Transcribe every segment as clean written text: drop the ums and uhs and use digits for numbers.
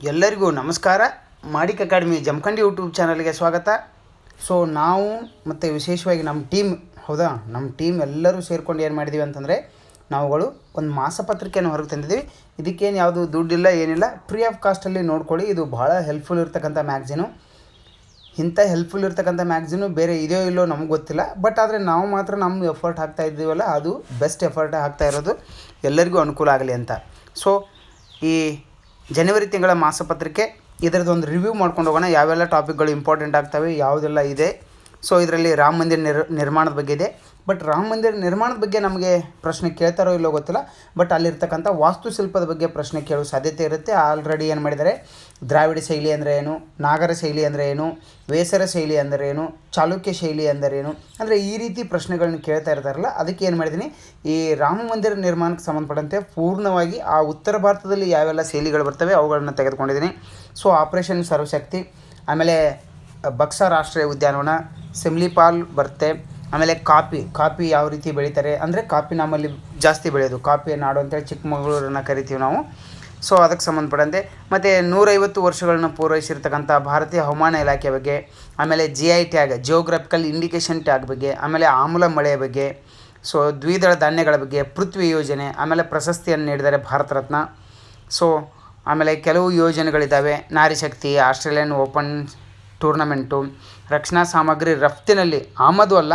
ಎಲ್ಲರಿಗೂ ನಮಸ್ಕಾರ. ಮಾಡಿಕ್ academy Jamkhandi YouTube ಚಾನಲ್ಗೆ ಸ್ವಾಗತ. ಸೊ ನಾವು ಮತ್ತು ವಿಶೇಷವಾಗಿ ನಮ್ಮ ಟೀಮ್, ಹೌದಾ, ನಮ್ಮ ಟೀಮ್ ಎಲ್ಲರೂ ಸೇರ್ಕೊಂಡು ಏನು ಮಾಡಿದ್ದೀವಿ ಅಂತಂದರೆ, ನಾವುಗಳು ಒಂದು ಮಾಸಪತ್ರಿಕೆಯನ್ನು ಹೊರಗೆ ತಂದಿದ್ದೀವಿ. ಇದಕ್ಕೇನು ಯಾವುದು ದುಡ್ಡಿಲ್ಲ, ಏನಿಲ್ಲ, ಫ್ರೀ ಆಫ್ ಕಾಸ್ಟಲ್ಲಿ ನೋಡ್ಕೊಳ್ಳಿ. ಇದು ಭಾಳ ಹೆಲ್ಪ್ಫುಲ್ ಇರ್ತಕ್ಕಂಥ ಮ್ಯಾಗ್ಝಿನು. ಇಂಥ ಹೆಲ್ಪ್ಫುಲ್ ಇರ್ತಕ್ಕಂಥ ಮ್ಯಾಗ್ಝಿನು ಬೇರೆ ಇದೆಯೋ ಇಲ್ಲೋ ನಮಗೆ ಗೊತ್ತಿಲ್ಲ. ಬಟ್ ಆದರೆ ನಾವು ಮಾತ್ರ ನಮ್ಮ ಎಫರ್ಟ್ ಹಾಕ್ತಾ ಇದ್ದೀವಲ್ಲ, ಅದು ಬೆಸ್ಟ್ ಎಫರ್ಟ್ ಹಾಕ್ತಾ ಇರೋದು, ಎಲ್ಲರಿಗೂ ಅನುಕೂಲ ಆಗಲಿ ಅಂತ. ಸೊ ಈ ಜನವರಿ ತಿಂಗಳ ಮಾಸಪತ್ರಿಕೆ, ಇದರದ್ದು ಒಂದು ರಿವ್ಯೂ ಮಾಡ್ಕೊಂಡು ಹೋಗೋಣ. ಯಾವೆಲ್ಲ ಟಾಪಿಕ್ಗಳು ಇಂಪಾರ್ಟೆಂಟ್ ಆಗ್ತವೆ, ಯಾವುದೆಲ್ಲ ಇದೆ. ಸೊ ಇದರಲ್ಲಿ ರಾಮ ಮಂದಿರ ನಿರ್ಮಾಣದ ಬಗ್ಗೆ ಇದೆ. ಬಟ್ ರಾಮ ಮಂದಿರ ನಿರ್ಮಾಣದ ಬಗ್ಗೆ ನಮಗೆ ಪ್ರಶ್ನೆ ಕೇಳ್ತಾರೋ ಇಲ್ಲೋ ಗೊತ್ತಿಲ್ಲ. ಬಟ್ ಅಲ್ಲಿರ್ತಕ್ಕಂಥ ವಾಸ್ತುಶಿಲ್ಪದ ಬಗ್ಗೆ ಪ್ರಶ್ನೆ ಕೇಳೋ ಸಾಧ್ಯತೆ ಇರುತ್ತೆ. ಆಲ್ರೆಡಿ ಏನು ಮಾಡಿದ್ದಾರೆ, ದ್ರಾವಿಡ ಶೈಲಿ ಅಂದರೆ ಏನು, ನಾಗರ ಶೈಲಿ ಅಂದರೆ ಏನು, ವೇಸರ ಶೈಲಿ ಅಂದರೆ ಏನು, ಚಾಲುಕ್ಯ ಶೈಲಿ ಅಂದರೆ ಏನು, ಅಂದರೆ ಈ ರೀತಿ ಪ್ರಶ್ನೆಗಳನ್ನ ಕೇಳ್ತಾ ಇರ್ತಾರಲ್ಲ, ಅದಕ್ಕೆ ಏನು ಮಾಡಿದ್ದೀನಿ, ಈ ರಾಮ ಮಂದಿರ ನಿರ್ಮಾಣಕ್ಕೆ ಸಂಬಂಧಪಟ್ಟಂತೆ ಪೂರ್ಣವಾಗಿ ಆ ಉತ್ತರ ಭಾರತದಲ್ಲಿ ಯಾವೆಲ್ಲ ಶೈಲಿಗಳು ಬರ್ತವೆ ಅವುಗಳನ್ನು ತೆಗೆದುಕೊಂಡಿದ್ದೀನಿ. ಸೊ ಆಪರೇಷನ್ ಸರ್ವಶಕ್ತಿ, ಆಮೇಲೆ ಬಕ್ಸಾ ರಾಷ್ಟ್ರೀಯ ಉದ್ಯಾನವನ, ಸಿಮ್ಲಿಪಾಲ್ ಬರುತ್ತೆ. ಆಮೇಲೆ ಕಾಫಿ ಯಾವ ರೀತಿ ಬೆಳೀತಾರೆ, ಅಂದರೆ ಕಾಫಿ ನಮ್ಮಲ್ಲಿ ಜಾಸ್ತಿ ಬೆಳೆಯೋದು, ಕಾಫಿ ನಾಡು ಅಂತೇಳಿ ಚಿಕ್ಕಮಗಳೂರನ್ನು ಕರಿತೀವಿ ನಾವು. ಸೊ ಅದಕ್ಕೆ ಸಂಬಂಧಪಟ್ಟಂತೆ ಮತ್ತು 150 ವರ್ಷಗಳನ್ನ ಪೂರೈಸಿರ್ತಕ್ಕಂಥ ಭಾರತೀಯ ಹವಾಮಾನ ಇಲಾಖೆ ಬಗ್ಗೆ, ಆಮೇಲೆ GI tag, geographical indication tag ಬಗ್ಗೆ, ಆಮೇಲೆ ಆಮ್ಲ ಮಳೆಯ ಬಗ್ಗೆ, ಸೊ ದ್ವಿದಳ ಧಾನ್ಯಗಳ ಬಗ್ಗೆ, ಪೃಥ್ವಿ ಯೋಜನೆ, ಆಮೇಲೆ ಪ್ರಶಸ್ತಿಯನ್ನು ನೀಡಿದ್ದಾರೆ ಭಾರತ ರತ್ನ. ಸೊ ಆಮೇಲೆ ಕೆಲವು ಯೋಜನೆಗಳಿದ್ದಾವೆ, Nari Shakti, Australian open tournament, ರಕ್ಷಣಾ ಸಾಮಗ್ರಿ ರಫ್ತಿನಲ್ಲಿ, ಆಮದು ಅಲ್ಲ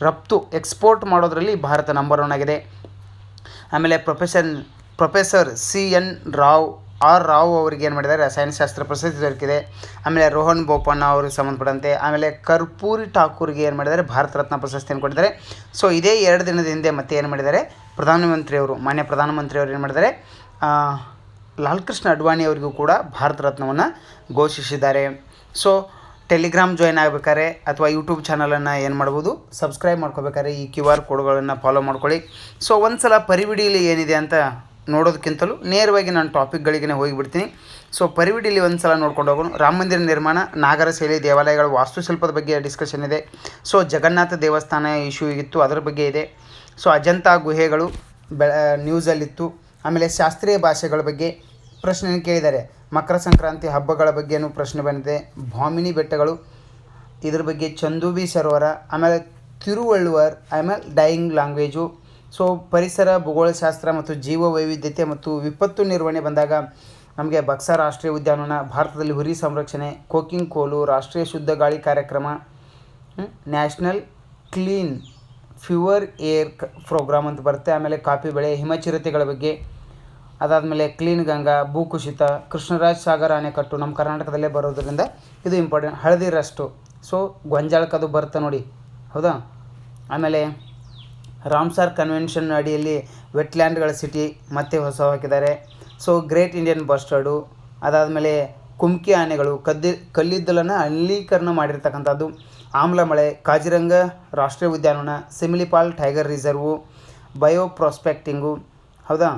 ರಫ್ತು, ಎಕ್ಸ್ಪೋರ್ಟ್ ಮಾಡೋದರಲ್ಲಿ ಭಾರತ ನಂಬರ್ 1 ಆಗಿದೆ. ಆಮೇಲೆ ಪ್ರೊಫೆಸರ್ CN ರಾವ್ ಅವರಿಗೆ ಏನು ಮಾಡಿದ್ದಾರೆ, ರಸಾಯನಶಾಸ್ತ್ರ ಪ್ರಶಸ್ತಿ ದೊರಕಿದೆ. ಆಮೇಲೆ ರೋಹನ್ ಬೋಪಣ್ಣ ಅವ್ರಿಗೆ ಸಂಬಂಧಪಟ್ಟಂತೆ, ಆಮೇಲೆ ಕರ್ಪೂರಿ ಠಾಕೂರ್ಗೆ ಏನು ಮಾಡಿದ್ದಾರೆ, ಭಾರತ ರತ್ನ ಪ್ರಶಸ್ತಿಯನ್ನು ಕೊಟ್ಟಿದ್ದಾರೆ. ಸೊ ಇದೇ 2 ದಿನದ ಹಿಂದೆ ಮತ್ತೆ ಏನು ಮಾಡಿದ್ದಾರೆ, ಮಾನ್ಯ ಪ್ರಧಾನಮಂತ್ರಿಯವರು ಏನು ಮಾಡಿದ್ದಾರೆ, ಲಾಲ್ ಕೃಷ್ಣ ಅಡ್ವಾಣಿ ಅವರಿಗೂ ಕೂಡ ಭಾರತ ರತ್ನವನ್ನು ಘೋಷಿಸಿದ್ದಾರೆ. ಸೊ ಟೆಲಿಗ್ರಾಮ್ ಜಾಯ್ನ್ ಆಗಬೇಕಾದ್ರೆ ಅಥವಾ ಯೂಟ್ಯೂಬ್ ಚಾನಲನ್ನು ಏನು ಮಾಡ್ಬೋದು, ಸಬ್ಸ್ಕ್ರೈಬ್ ಮಾಡ್ಕೋಬೇಕಾದ್ರೆ ಈ QR ಕೋಡ್ಗಳನ್ನು ಫಾಲೋ ಮಾಡ್ಕೊಳ್ಳಿ. ಸೊ ಒಂದು ಸಲ ಪರಿವಿಡಿಯಲ್ಲಿ ಏನಿದೆ ಅಂತ ನೋಡೋದಕ್ಕಿಂತಲೂ ನೇರವಾಗಿ ನಾನು ಟಾಪಿಕ್ಗಳಿಗೇ ಹೋಗಿಬಿಡ್ತೀನಿ. ಸೊ ಪರಿವಿಡಿಯಲ್ಲಿ ಒಂದು ಸಲ ನೋಡ್ಕೊಂಡು ಹೋಗೋಣ. ರಾಮ ಮಂದಿರ ನಿರ್ಮಾಣ, ನಾಗರ ಶೈಲಿ ದೇವಾಲಯಗಳ ವಾಸ್ತುಶಿಲ್ಪದ ಬಗ್ಗೆ ಡಿಸ್ಕಷನ್ ಇದೆ. ಸೊ ಜಗನ್ನಾಥ ದೇವಸ್ಥಾನ ಇಶ್ಯೂ ಇತ್ತು, ಅದರ ಬಗ್ಗೆ ಇದೆ. ಸೊ ಅಜಂತಾ ಗುಹೆಗಳು ನ್ಯೂಸಲ್ಲಿತ್ತು. ಆಮೇಲೆ ಶಾಸ್ತ್ರೀಯ ಭಾಷೆಗಳ ಬಗ್ಗೆ ಪ್ರಶ್ನೆ ಕೇಳಿದ್ದಾರೆ. ಮಕರ ಸಂಕ್ರಾಂತಿ ಹಬ್ಬಗಳ ಬಗ್ಗೆಯೂ ಪ್ರಶ್ನೆ ಬಂದಿದೆ. ಭಾಮಿನಿ ಬೆಟ್ಟಗಳು, ಇದ್ರ ಬಗ್ಗೆ ಚಂದೂಬಿ ಸರೋವರ, ಆಮೇಲೆ ತಿರುವಳ್ಳುವರ್, ಆಮೇಲೆ ಡೈಯಿಂಗ್ ಲ್ಯಾಂಗ್ವೇಜು. ಸೊ ಪರಿಸರ, ಭೂಗೋಳಶಾಸ್ತ್ರ ಮತ್ತು ಜೀವ ವೈವಿಧ್ಯತೆ ಮತ್ತು ವಿಪತ್ತು ನಿರ್ವಹಣೆ ಬಂದಾಗ ನಮಗೆ ಬಕ್ಸಾ ರಾಷ್ಟ್ರೀಯ ಉದ್ಯಾನವನ, ಭಾರತದಲ್ಲಿ ಹುರಿ ಸಂರಕ್ಷಣೆ, ಕೋಕಿಂಗ್ ಕೋಲು, ರಾಷ್ಟ್ರೀಯ ಶುದ್ಧ ಗಾಳಿ ಕಾರ್ಯಕ್ರಮ, ನ್ಯಾಷನಲ್ ಕ್ಲೀನ್ ಫ್ಯೂವರ್ ಏರ್ ಪ್ರೋಗ್ರಾಮ್ ಅಂತ ಬರುತ್ತೆ. ಆಮೇಲೆ ಕಾಫಿ ಬೆಳೆ, ಹಿಮಚಿರತೆಗಳ ಬಗ್ಗೆ, ಅದಾದಮೇಲೆ ಕ್ಲೀನ್ ಗಂಗಾ, ಭೂಕುಸಿತ, ಕೃಷ್ಣರಾಜ ಸಾಗರ ಅಣೆಕಟ್ಟು ನಮ್ಮ ಕರ್ನಾಟಕದಲ್ಲೇ ಬರೋದರಿಂದ ಇದು ಇಂಪಾರ್ಟೆಂಟ್. ಹಳದಿ ರಷ್ಟು, ಸೊ ಗೊಂಜಾಳಕ್ಕದು ಬರುತ್ತೆ ನೋಡಿ, ಹೌದಾ. ಆಮೇಲೆ ರಾಮ್ಸಾರ್ ಕನ್ವೆನ್ಷನ್ ಅಡಿಯಲ್ಲಿ ವೆಟ್ಲ್ಯಾಂಡ್ಗಳ ಸಿಟಿ ಮತ್ತೆ ಹೊಸ ಹಾಕಿದ್ದಾರೆ. ಸೊ ಗ್ರೇಟ್ ಇಂಡಿಯನ್ ಬಸ್ಟರ್ಡು, ಅದಾದಮೇಲೆ ಕುಮ್ಕಿ ಆನೆಗಳು, ಕಲ್ಲಿದ್ದಲನ್ನು ಅನಿಲೀಕರಣ ಮಾಡಿರ್ತಕ್ಕಂಥದ್ದು, ಆಮ್ಲ ಮಳೆ, ಕಾಜಿರಂಗ ರಾಷ್ಟ್ರೀಯ ಉದ್ಯಾನವನ, ಸಿಮಿಲಿಪಾಲ್ ಟೈಗರ್ ರಿಸರ್ವು, ಬಯೋ ಪ್ರಾಸ್ಪೆಕ್ಟಿಂಗು, ಹೌದಾ.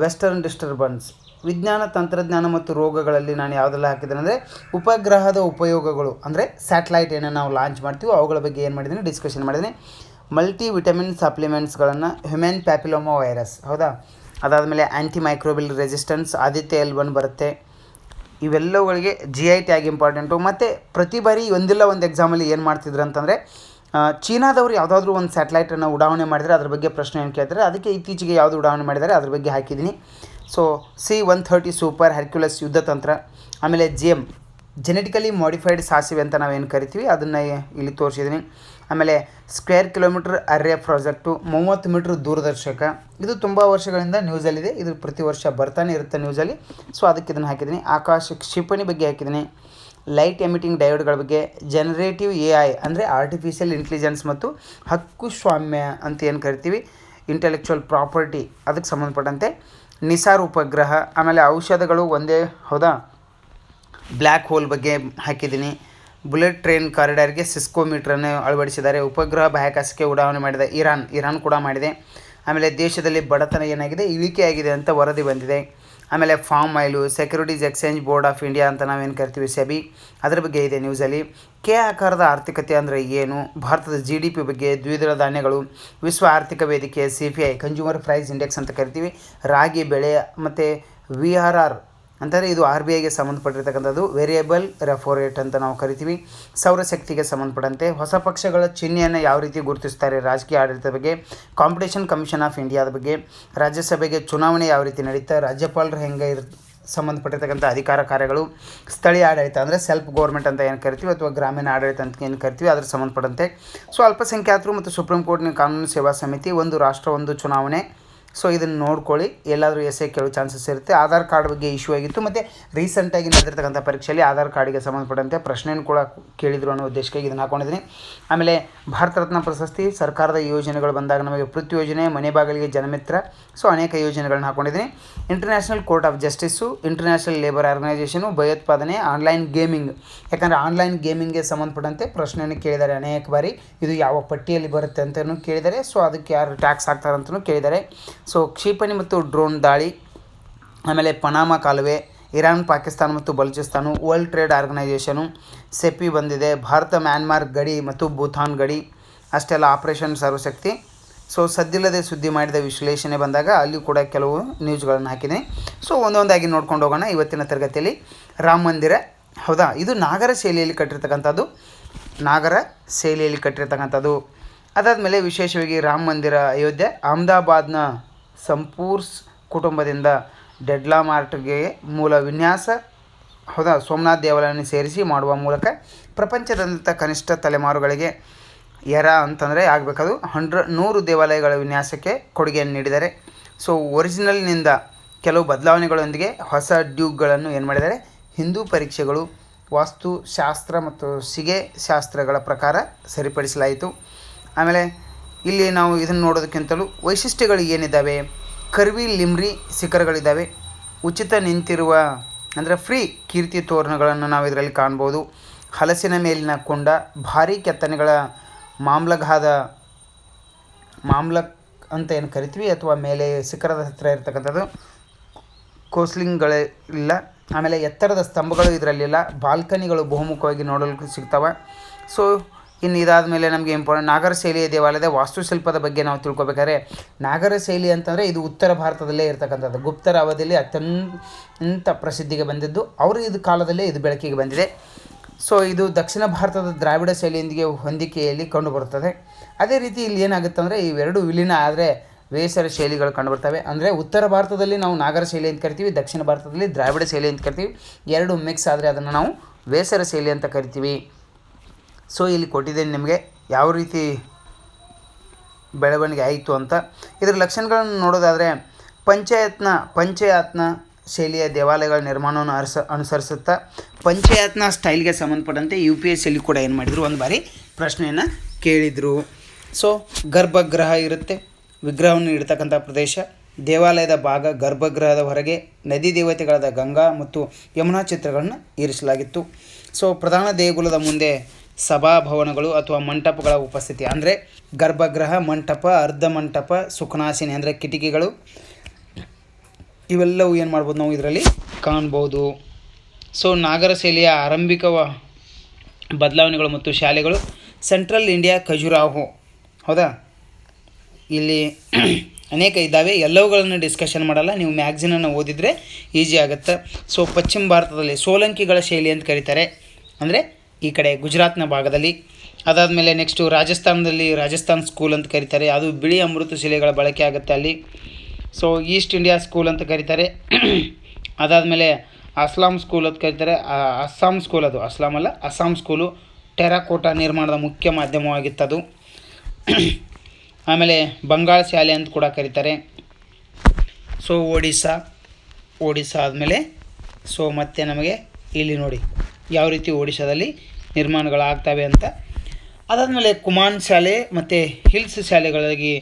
ವೆಸ್ಟರ್ನ್ ಡಿಸ್ಟರ್ಬೆನ್ಸ್, ವಿಜ್ಞಾನ ತಂತ್ರಜ್ಞಾನ ಮತ್ತು ರೋಗಗಳಲ್ಲಿ ನಾನು ಯಾವುದೆಲ್ಲ ಹಾಕಿದ್ದೇನೆ ಅಂದರೆ ಉಪಗ್ರಹದ ಉಪಯೋಗಗಳು, ಅಂದರೆ ಸ್ಯಾಟಲೈಟ್ ಏನೋ ನಾವು ಲಾಂಚ್ ಮಾಡ್ತೀವಿ ಅವುಗಳ ಬಗ್ಗೆ ಏನು ಮಾಡಿದ್ದೀನಿ, ಡಿಸ್ಕಷನ್ ಮಾಡಿದ್ದೀನಿ. ಮಲ್ಟಿ ವಿಟಮಿನ್ ಸಪ್ಲಿಮೆಂಟ್ಸ್ಗಳನ್ನು, ಹ್ಯೂಮನ್ ಪ್ಯಾಪಿಲೋಮಾ ವೈರಸ್, ಹೌದಾ. ಅದಾದಮೇಲೆ antimicrobial resistance, Aditya L1 ಬರುತ್ತೆ. ಇವೆಲ್ಲವುಗಳಿಗೆ GI ಟ್ಯಾಗ್ ಇಂಪಾರ್ಟೆಂಟು. ಮತ್ತು ಪ್ರತಿ ಬಾರಿ ಒಂದಿಲ್ಲ ಒಂದು ಎಕ್ಸಾಮಲ್ಲಿ ಏನು ಮಾಡ್ತಿದ್ರು ಅಂತಂದರೆ, ಚೀನಾದವರು ಯಾವುದಾದ್ರೂ ಒಂದು ಸ್ಯಾಟಲೈಟನ್ನು ಉಡಾವಣೆ ಮಾಡಿದರೆ ಅದ್ರ ಬಗ್ಗೆ ಪ್ರಶ್ನೆ ಏನು ಕೇಳ್ತಾರೆ. ಅದಕ್ಕೆ ಇತ್ತೀಚೆಗೆ ಯಾವುದು ಉಡಾವಣೆ ಮಾಡಿದ್ದಾರೆ ಅದ್ರ ಬಗ್ಗೆ ಹಾಕಿದ್ದೀನಿ. ಸೊ C-130 ಸೂಪರ್ ಹರ್ಕ್ಯುಲಸ್ ಯುದ್ಧತಂತ್ರ, ಆಮೇಲೆ ಜೆನೆಟಿಕಲಿ ಮಾಡಿಫೈಡ್ ಸಾಸಿವೆ ಅಂತ ನಾವೇನು ಕರಿತೀವಿ ಅದನ್ನು ಇಲ್ಲಿ ತೋರಿಸಿದ್ದೀನಿ. ಆಮೇಲೆ square kilometre array project, 30 metre ದೂರದರ್ಶಕ, ಇದು ತುಂಬ ವರ್ಷಗಳಿಂದ ನ್ಯೂಸಲ್ಲಿದೆ, ಇದು ಪ್ರತಿ ವರ್ಷ ಬರ್ತಾನೆ ಇರುತ್ತೆ ನ್ಯೂಸಲ್ಲಿ. ಸೊ ಅದಕ್ಕೆ ಇದನ್ನು ಹಾಕಿದ್ದೀನಿ. ಆಕಾಶ ಕ್ಷಿಪಣಿ ಬಗ್ಗೆ ಹಾಕಿದ್ದೀನಿ. ಲೈಟ್ ಎಮಿಟಿಂಗ್ ಡಯೋಡ್ಗಳ ಬಗ್ಗೆ, ಜನರೇಟಿವ್ AI ಅಂದರೆ ಆರ್ಟಿಫಿಷಿಯಲ್ ಇಂಟೆಲಿಜೆನ್ಸ್ ಮತ್ತು ಹಕ್ಕುಸ್ವಾಮ್ಯ ಅಂತ ಏನು ಕರಿತೀವಿ, ಇಂಟೆಲೆಕ್ಚುವಲ್ ಪ್ರಾಪರ್ಟಿ, ಅದಕ್ಕೆ ಸಂಬಂಧಪಟ್ಟಂತೆ ನಿಸಾರ್ ಉಪಗ್ರಹ, ಆಮೇಲೆ ಔಷಧಗಳು ಒಂದೇ, ಹೌದಾ. ಬ್ಲ್ಯಾಕ್ ಹೋಲ್ ಬಗ್ಗೆ ಹಾಕಿದ್ದೀನಿ. ಬುಲೆಟ್ ಟ್ರೈನ್ ಕಾರಿಡಾರ್ಗೆ ಸಿಸ್ಕೋಮೀಟ್ರನ್ನು ಅಳವಡಿಸಿದ್ದಾರೆ. ಉಪಗ್ರಹ ಬಾಹ್ಯಾಕಾಶಕ್ಕೆ ಉಡಾವಣೆ ಮಾಡಿದ ಇರಾನ್ ಕೂಡ ಮಾಡಿದೆ. ಆಮೇಲೆ ದೇಶದಲ್ಲಿ ಬಡತನ ಏನಾಗಿದೆ, ಇಳಿಕೆಯಾಗಿದೆ ಅಂತ ವರದಿ ಬಂದಿದೆ. ಆಮೇಲೆ ಫಾರ್ಮ್ ಆಯಿಲು, securities exchange board of India ಅಂತ ನಾವೇನು ಕರಿತೀವಿ ಸೆಬಿ, ಅದರ ಬಗ್ಗೆ ಇದೆ ನ್ಯೂಸಲ್ಲಿ. ಆಕಾರದ ಆರ್ಥಿಕತೆ ಅಂದರೆ ಏನು, ಭಾರತದ GDP ಬಗ್ಗೆ, ದ್ವಿದಳ ಧಾನ್ಯಗಳು, ವಿಶ್ವ ಆರ್ಥಿಕ ವೇದಿಕೆ, CPI ಕನ್ಸ್ಯೂಮರ್ ಪ್ರೈಸ್ ಇಂಡೆಕ್ಸ್ ಅಂತ ಕರಿತೀವಿ, ರಾಗಿ ಬೆಳೆ, ಮತ್ತು VRR ಅಂದರೆ ಇದು RBIಗೆ ಸಂಬಂಧಪಟ್ಟಿರ್ತಕ್ಕಂಥದ್ದು. ವೇರಿಯೇಬಲ್ ರೆಫೋ ರೇಟ್ ಅಂತ ನಾವು ಕರಿತೀವಿ. ಸೌರಶಕ್ತಿಗೆ ಸಂಬಂಧಪಟ್ಟಂತೆ ಹೊಸ ಪಕ್ಷಗಳ ಚಿಹ್ನೆಯನ್ನು ಯಾವ ರೀತಿ ಗುರುತಿಸ್ತಾರೆ, ರಾಜಕೀಯ ಆಡಳಿತದ ಬಗ್ಗೆ, ಕಾಂಪಿಟೇಷನ್ ಕಮಿಷನ್ ಆಫ್ ಇಂಡಿಯಾದ ಬಗ್ಗೆ, ರಾಜ್ಯಸಭೆಗೆ ಚುನಾವಣೆ ಯಾವ ರೀತಿ ನಡೀತಾ, ರಾಜ್ಯಪಾಲರು ಹೆಂಗೆ ಸಂಬಂಧಪಟ್ಟಿರ್ತಕ್ಕಂಥ ಅಧಿಕಾರ ಕಾರ್ಯಗಳು, ಸ್ಥಳೀಯ ಆಡಳಿತ ಅಂದರೆ ಸೆಲ್ಫ್ ಗೌರ್ಮೆಂಟ್ ಅಂತ ಏನು ಕರಿತೀವಿ ಅಥವಾ ಗ್ರಾಮೀಣ ಆಡಳಿತ ಅಂತ ಏನು ಕರಿತೀವಿ ಅದ್ರ ಸಂಬಂಧಪಟ್ಟಂತೆ. ಸೊ ಅಲ್ಪಸಂಖ್ಯಾತರು ಮತ್ತು ಸುಪ್ರೀಂ ಕೋರ್ಟ್ನ ಕಾನೂನು ಸೇವಾ ಸಮಿತಿ, ಒಂದು ರಾಷ್ಟ್ರ ಒಂದು ಚುನಾವಣೆ. ಸೊ ಇದನ್ನು ನೋಡ್ಕೊಳ್ಳಿ, ಎಲ್ಲಾದರೂ ಎಸ್ಸೆ ಕೇಳೋ ಚಾನ್ಸಸ್ ಇರುತ್ತೆ. ಆಧಾರ್ ಕಾರ್ಡ್ ಬಗ್ಗೆ ಇಶ್ಯೂ ಆಗಿತ್ತು ಮತ್ತು ರೀಸೆಂಟಾಗಿ ನಡೆದಿರ್ತಕ್ಕಂಥ ಪರೀಕ್ಷೆಯಲ್ಲಿ ಆಧಾರ್ ಕಾರ್ಡಿಗೆ ಸಂಬಂಧಪಟ್ಟಂತೆ ಪ್ರಶ್ನೆಯನ್ನು ಕೂಡ ಕೇಳಿದರು ಅನ್ನೋ ಉದ್ದೇಶಕ್ಕಾಗಿ ಇದನ್ನು ಹಾಕೊಂಡಿದ್ದೀನಿ. ಆಮೇಲೆ ಭಾರತ ರತ್ನ ಪ್ರಶಸ್ತಿ, ಸರ್ಕಾರದ ಯೋಜನೆಗಳು ಬಂದಾಗ ನಮಗೆ ಪೃಥ್ವಿ ಯೋಜನೆ, ಮನೆ ಬಾಗಿಲಿಗೆ ಜನಮಿತ್ರ, ಸೊ ಅನೇಕ ಯೋಜನೆಗಳನ್ನ ಹಾಕೊಂಡಿದ್ದೀನಿ. International court of justice, international labour organisation, ಭಯೋತ್ಪಾದನೆ, ಆನ್ಲೈನ್ ಗೇಮಿಂಗ್. ಯಾಕಂದರೆ ಆನ್ಲೈನ್ ಗೇಮಿಂಗ್ಗೆ ಸಂಬಂಧಪಟ್ಟಂತೆ ಪ್ರಶ್ನೆಯನ್ನು ಕೇಳಿದ್ದಾರೆ ಅನೇಕ ಬಾರಿ. ಇದು ಯಾವ ಪಟ್ಟಿಯಲ್ಲಿ ಬರುತ್ತೆ ಅಂತಲೂ ಕೇಳಿದ್ದಾರೆ. ಸೊ ಅದಕ್ಕೆ ಯಾರು ಟ್ಯಾಕ್ಸ್ ಹಾಕ್ತಾರೆ ಅಂತಲೂ ಕೇಳಿದ್ದಾರೆ. ಸೊ ಕ್ಷಿಪಣಿ ಮತ್ತು ಡ್ರೋನ್ ದಾಳಿ, ಆಮೇಲೆ ಪನಾಮ ಕಾಲುವೆ, ಇರಾನ್, ಪಾಕಿಸ್ತಾನ ಮತ್ತು ಬಲೂಚಿಸ್ತಾನ, ವರ್ಲ್ಡ್ ಟ್ರೇಡ್ ಆರ್ಗನೈಜೇಷನು, ಸೆಪಿ ಬಂದಿದೆ, ಭಾರತ ಮ್ಯಾನ್ಮಾರ್ ಗಡಿ ಮತ್ತು ಭೂತಾನ್ ಗಡಿ, ಅಷ್ಟೆಲ್ಲ ಆಪರೇಷನ್ ಸರ್ವಶಕ್ತಿ. ಸೊ ಸದ್ದಿಲ್ಲದೆ ಸುದ್ದಿ ಮಾಡಿದ ವಿಶ್ಲೇಷಣೆ ಬಂದಾಗ ಅಲ್ಲಿ ಕೂಡ ಕೆಲವು ನ್ಯೂಸ್ಗಳನ್ನು ಹಾಕಿದ್ದೀನಿ. ಸೊ ಒಂದೊಂದಾಗಿ ನೋಡ್ಕೊಂಡು ಹೋಗೋಣ ಇವತ್ತಿನ ತರಗತಿಯಲ್ಲಿ. ರಾಮ ಮಂದಿರ, ಹೌದಾ, ಇದು ನಾಗರ ಶೈಲಿಯಲ್ಲಿ ಕಟ್ಟಿರ್ತಕ್ಕಂಥದ್ದು. ಅದಾದಮೇಲೆ ವಿಶೇಷವಾಗಿ ರಾಮ ಮಂದಿರ ಅಯೋಧ್ಯೆ, ಅಹಮದಾಬಾದ್ನ ಸಂಪೂರ್ಸ್ ಕುಟುಂಬದಿಂದ ಡೆಡ್ಲಾ ಮಾರ್ಟ್ಗೆ ಮೂಲ ವಿನ್ಯಾಸ, ಹೌದಾ, ಸೋಮನಾಥ್ ದೇವಾಲಯವನ್ನು ಸೇರಿಸಿ ಮಾಡುವ ಮೂಲಕ ಪ್ರಪಂಚದಾದ್ಯಂತ ಕನಿಷ್ಠ ತಲೆಮಾರುಗಳಿಗೆ ಅಂತಂದರೆ ಆಗಬೇಕದು 100 ದೇವಾಲಯಗಳ ವಿನ್ಯಾಸಕ್ಕೆ ಕೊಡುಗೆಯನ್ನು ನೀಡಿದ್ದಾರೆ. ಸೊ ಒರಿಜಿನಲ್ನಿಂದ ಕೆಲವು ಬದಲಾವಣೆಗಳೊಂದಿಗೆ ಹೊಸ ಡ್ಯೂಕ್ಗಳನ್ನು ಏನು ಮಾಡಿದ್ದಾರೆ, ಹಿಂದೂ ಪರೀಕ್ಷೆಗಳು, ವಾಸ್ತುಶಾಸ್ತ್ರ ಮತ್ತು ಸಿಗೆ ಶಾಸ್ತ್ರಗಳ ಪ್ರಕಾರ ಸರಿಪಡಿಸಲಾಯಿತು. ಆಮೇಲೆ ಇಲ್ಲಿ ನಾವು ಇದನ್ನು ನೋಡೋದಕ್ಕಿಂತಲೂ ವೈಶಿಷ್ಟ್ಯಗಳು ಏನಿದ್ದಾವೆ, ಕರ್ವಿ ಲಿಮ್ರಿ ಶಿಖರಗಳಿದ್ದಾವೆ, ಉಚಿತ ನಿಂತಿರುವ ಅಂದರೆ ಫ್ರೀ ಕೀರ್ತಿ ತೋರಣಗಳನ್ನು ನಾವು ಇದರಲ್ಲಿ ಕಾಣ್ಬೋದು. ಹಲಸಿನ ಮೇಲಿನ ಕೊಂಡ, ಭಾರೀ ಕೆತ್ತನೆಗಳ ಮಾಮ್ಲಕ್ ಅಂತ ಏನು ಕರಿತೀವಿ ಅಥವಾ ಮೇಲೆ ಶಿಖರದ ಹತ್ತಿರ ಇರತಕ್ಕಂಥದ್ದು, ಕೋಸ್ಲಿಂಗ್ಗಳಿಲ್ಲ. ಆಮೇಲೆ ಎತ್ತರದ ಸ್ತಂಭಗಳು ಇದರಲ್ಲಿಲ್ಲ. ಬಾಲ್ಕನಿಗಳು ಬಹುಮುಖವಾಗಿ ನೋಡಲು ಸಿಗ್ತವೆ. ಸೊ ಇನ್ನು ಇದಾದ ಮೇಲೆ ನಮಗೆ ಇಂಪಾರ್ಟೆಂಟ್ ನಾಗರ ಶೈಲಿಯ ದೇವಾಲಯದ ವಾಸ್ತುಶಿಲ್ಪದ ಬಗ್ಗೆ ನಾವು ತಿಳ್ಕೊಬೇಕಾದ್ರೆ, ನಾಗರ ಶೈಲಿ ಅಂತಂದರೆ ಇದು ಉತ್ತರ ಭಾರತದಲ್ಲೇ ಇರತಕ್ಕಂಥದ್ದು. ಗುಪ್ತರ ಅವಧಿಯಲ್ಲಿ ಅತ್ಯಂತ ಪ್ರಸಿದ್ಧಿಗೆ ಬಂದಿದ್ದು, ಅವರು ಇದು ಕಾಲದಲ್ಲೇ ಇದು ಬೆಳಕಿಗೆ ಬಂದಿದೆ. ಸೊ ಇದು ದಕ್ಷಿಣ ಭಾರತದ ದ್ರಾವಿಡ ಶೈಲಿಯೊಂದಿಗೆ ಹೊಂದಿಕೆಯಲ್ಲಿ ಕಂಡುಬರುತ್ತದೆ. ಅದೇ ರೀತಿ ಇಲ್ಲಿ ಏನಾಗುತ್ತೆ ಅಂದರೆ ಇವೆರಡು ವಿಲೀನ ಆದರೆ ವೇಸರ ಶೈಲಿಗಳು ಕಂಡುಬರ್ತವೆ. ಅಂದರೆ ಉತ್ತರ ಭಾರತದಲ್ಲಿ ನಾವು ನಾಗರ ಶೈಲಿ ಅಂತ ಕರಿತೀವಿ, ದಕ್ಷಿಣ ಭಾರತದಲ್ಲಿ ದ್ರಾವಿಡ ಶೈಲಿ ಅಂತ ಕರಿತೀವಿ. ಎರಡು ಮಿಕ್ಸ್ ಆದರೆ ಅದನ್ನು ನಾವು ವೇಸರ ಶೈಲಿ ಅಂತ ಕರಿತೀವಿ. ಸೊ ಇಲ್ಲಿ ಕೊಟ್ಟಿದ್ದೇನೆ ನಿಮಗೆ ಯಾವ ರೀತಿ ಬೆಳವಣಿಗೆ ಆಯಿತು ಅಂತ. ಇದರ ಲಕ್ಷಣಗಳನ್ನು ನೋಡೋದಾದರೆ ಪಂಚಯಾತ್ನ ಶೈಲಿಯ ದೇವಾಲಯಗಳ ನಿರ್ಮಾಣವನ್ನು ಅನುಸರಿಸುತ್ತಾ ಪಂಚಯಾತ್ನ ಸ್ಟೈಲ್ಗೆ ಸಂಬಂಧಪಟ್ಟಂತೆ UPSC ಅಲ್ಲಿ ಕೂಡ ಏನು ಮಾಡಿದರು, ಒಂದು ಬಾರಿ ಪ್ರಶ್ನೆಯನ್ನು ಕೇಳಿದರು. ಸೊ ಗರ್ಭಗೃಹ ಇರುತ್ತೆ, ವಿಗ್ರಹವನ್ನು ಇಡ್ತಕ್ಕಂಥ ಪ್ರದೇಶ, ದೇವಾಲಯದ ಭಾಗ, ಗರ್ಭಗೃಹದ ಹೊರಗೆ ನದಿ ದೇವತೆಗಳಾದ ಗಂಗಾ ಮತ್ತು ಯಮುನಾ ಚಿತ್ರಗಳನ್ನು ಇರಿಸಲಾಗಿತ್ತು. ಸೊ ಪ್ರಧಾನ ದೇಗುಲದ ಮುಂದೆ ಸಭಾಭವನಗಳು ಅಥವಾ ಮಂಟಪಗಳ ಉಪಸ್ಥಿತಿ, ಅಂದರೆ ಗರ್ಭಗೃಹ, ಮಂಟಪ, ಅರ್ಧ ಮಂಟಪ, ಸುಖನಾಸಿನಿ ಅಂದರೆ ಕಿಟಕಿಗಳು, ಇವೆಲ್ಲವೂ ಏನು ಮಾಡ್ಬೋದು ನಾವು ಇದರಲ್ಲಿ ಕಾಣ್ಬೋದು. ಸೊ ನಾಗರ ಶೈಲಿಯ ಆರಂಭಿಕ ಬದಲಾವಣೆಗಳು ಮತ್ತು ಶಾಲೆಗಳು, ಸೆಂಟ್ರಲ್ ಇಂಡಿಯಾ ಖಜುರಾಹೋ, ಹೌದಾ, ಇಲ್ಲಿ ಅನೇಕ ಇದ್ದಾವೆ, ಎಲ್ಲವುಗಳನ್ನು ಡಿಸ್ಕಷನ್ ಮಾಡಲ್ಲ, ನೀವು ಮ್ಯಾಗ್ಝಿನನ್ನು ಓದಿದರೆ ಈಸಿ ಆಗುತ್ತೆ. ಸೊ ಪಶ್ಚಿಮ ಭಾರತದಲ್ಲಿ ಸೋಲಂಕಿಗಳ ಶೈಲಿ ಅಂತ ಕರೀತಾರೆ, ಅಂದರೆ ಈ ಕಡೆ ಗುಜರಾತ್ನ ಭಾಗದಲ್ಲಿ. ಅದಾದಮೇಲೆ ನೆಕ್ಸ್ಟು ರಾಜಸ್ಥಾನದಲ್ಲಿ ರಾಜಸ್ಥಾನ್ ಸ್ಕೂಲ್ ಅಂತ ಕರೀತಾರೆ, ಅದು ಬಿಳಿ ಅಮೃತ ಶಿಲೆಗಳ ಬಳಕೆ ಆಗುತ್ತೆ ಅಲ್ಲಿ. ಸೊ ಈಸ್ಟ್ ಇಂಡಿಯಾ ಸ್ಕೂಲ್ ಅಂತ ಕರೀತಾರೆ. ಅದಾದಮೇಲೆ ಅಸ್ಲಾಂ ಸ್ಕೂಲ್ ಅಂತ ಕರೀತಾರೆ, ಅಸ್ಸಾಂ ಸ್ಕೂಲ್, ಅದು ಅಸ್ಲಾಂ ಅಲ್ಲ, ಅಸ್ಸಾಂ ಸ್ಕೂಲು ಟೆರಾಕೋಟಾ ನಿರ್ಮಾಣದ ಮುಖ್ಯ ಮಾಧ್ಯಮವಾಗಿತ್ತದು. ಆಮೇಲೆ ಬಂಗಾಳ ಶಾಲೆ ಅಂತ ಕೂಡ ಕರೀತಾರೆ. ಸೊ ಒಡಿಸ್ಸಾ ಆದಮೇಲೆ ಸೊ ಮತ್ತೆ ನಮಗೆ ಇಲ್ಲಿ ನೋಡಿ ಯಾವ ರೀತಿ ಒಡಿಸ್ಸಾದಲ್ಲಿ ನಿರ್ಮಾಣಗಳಾಗ್ತವೆ ಅಂತ. ಅದಾದಮೇಲೆ ಕುಮಾನ್ ಶಾಲೆ ಮತ್ತು ಹಿಲ್ಸ್ ಶಾಲೆಗಳಾಗಿ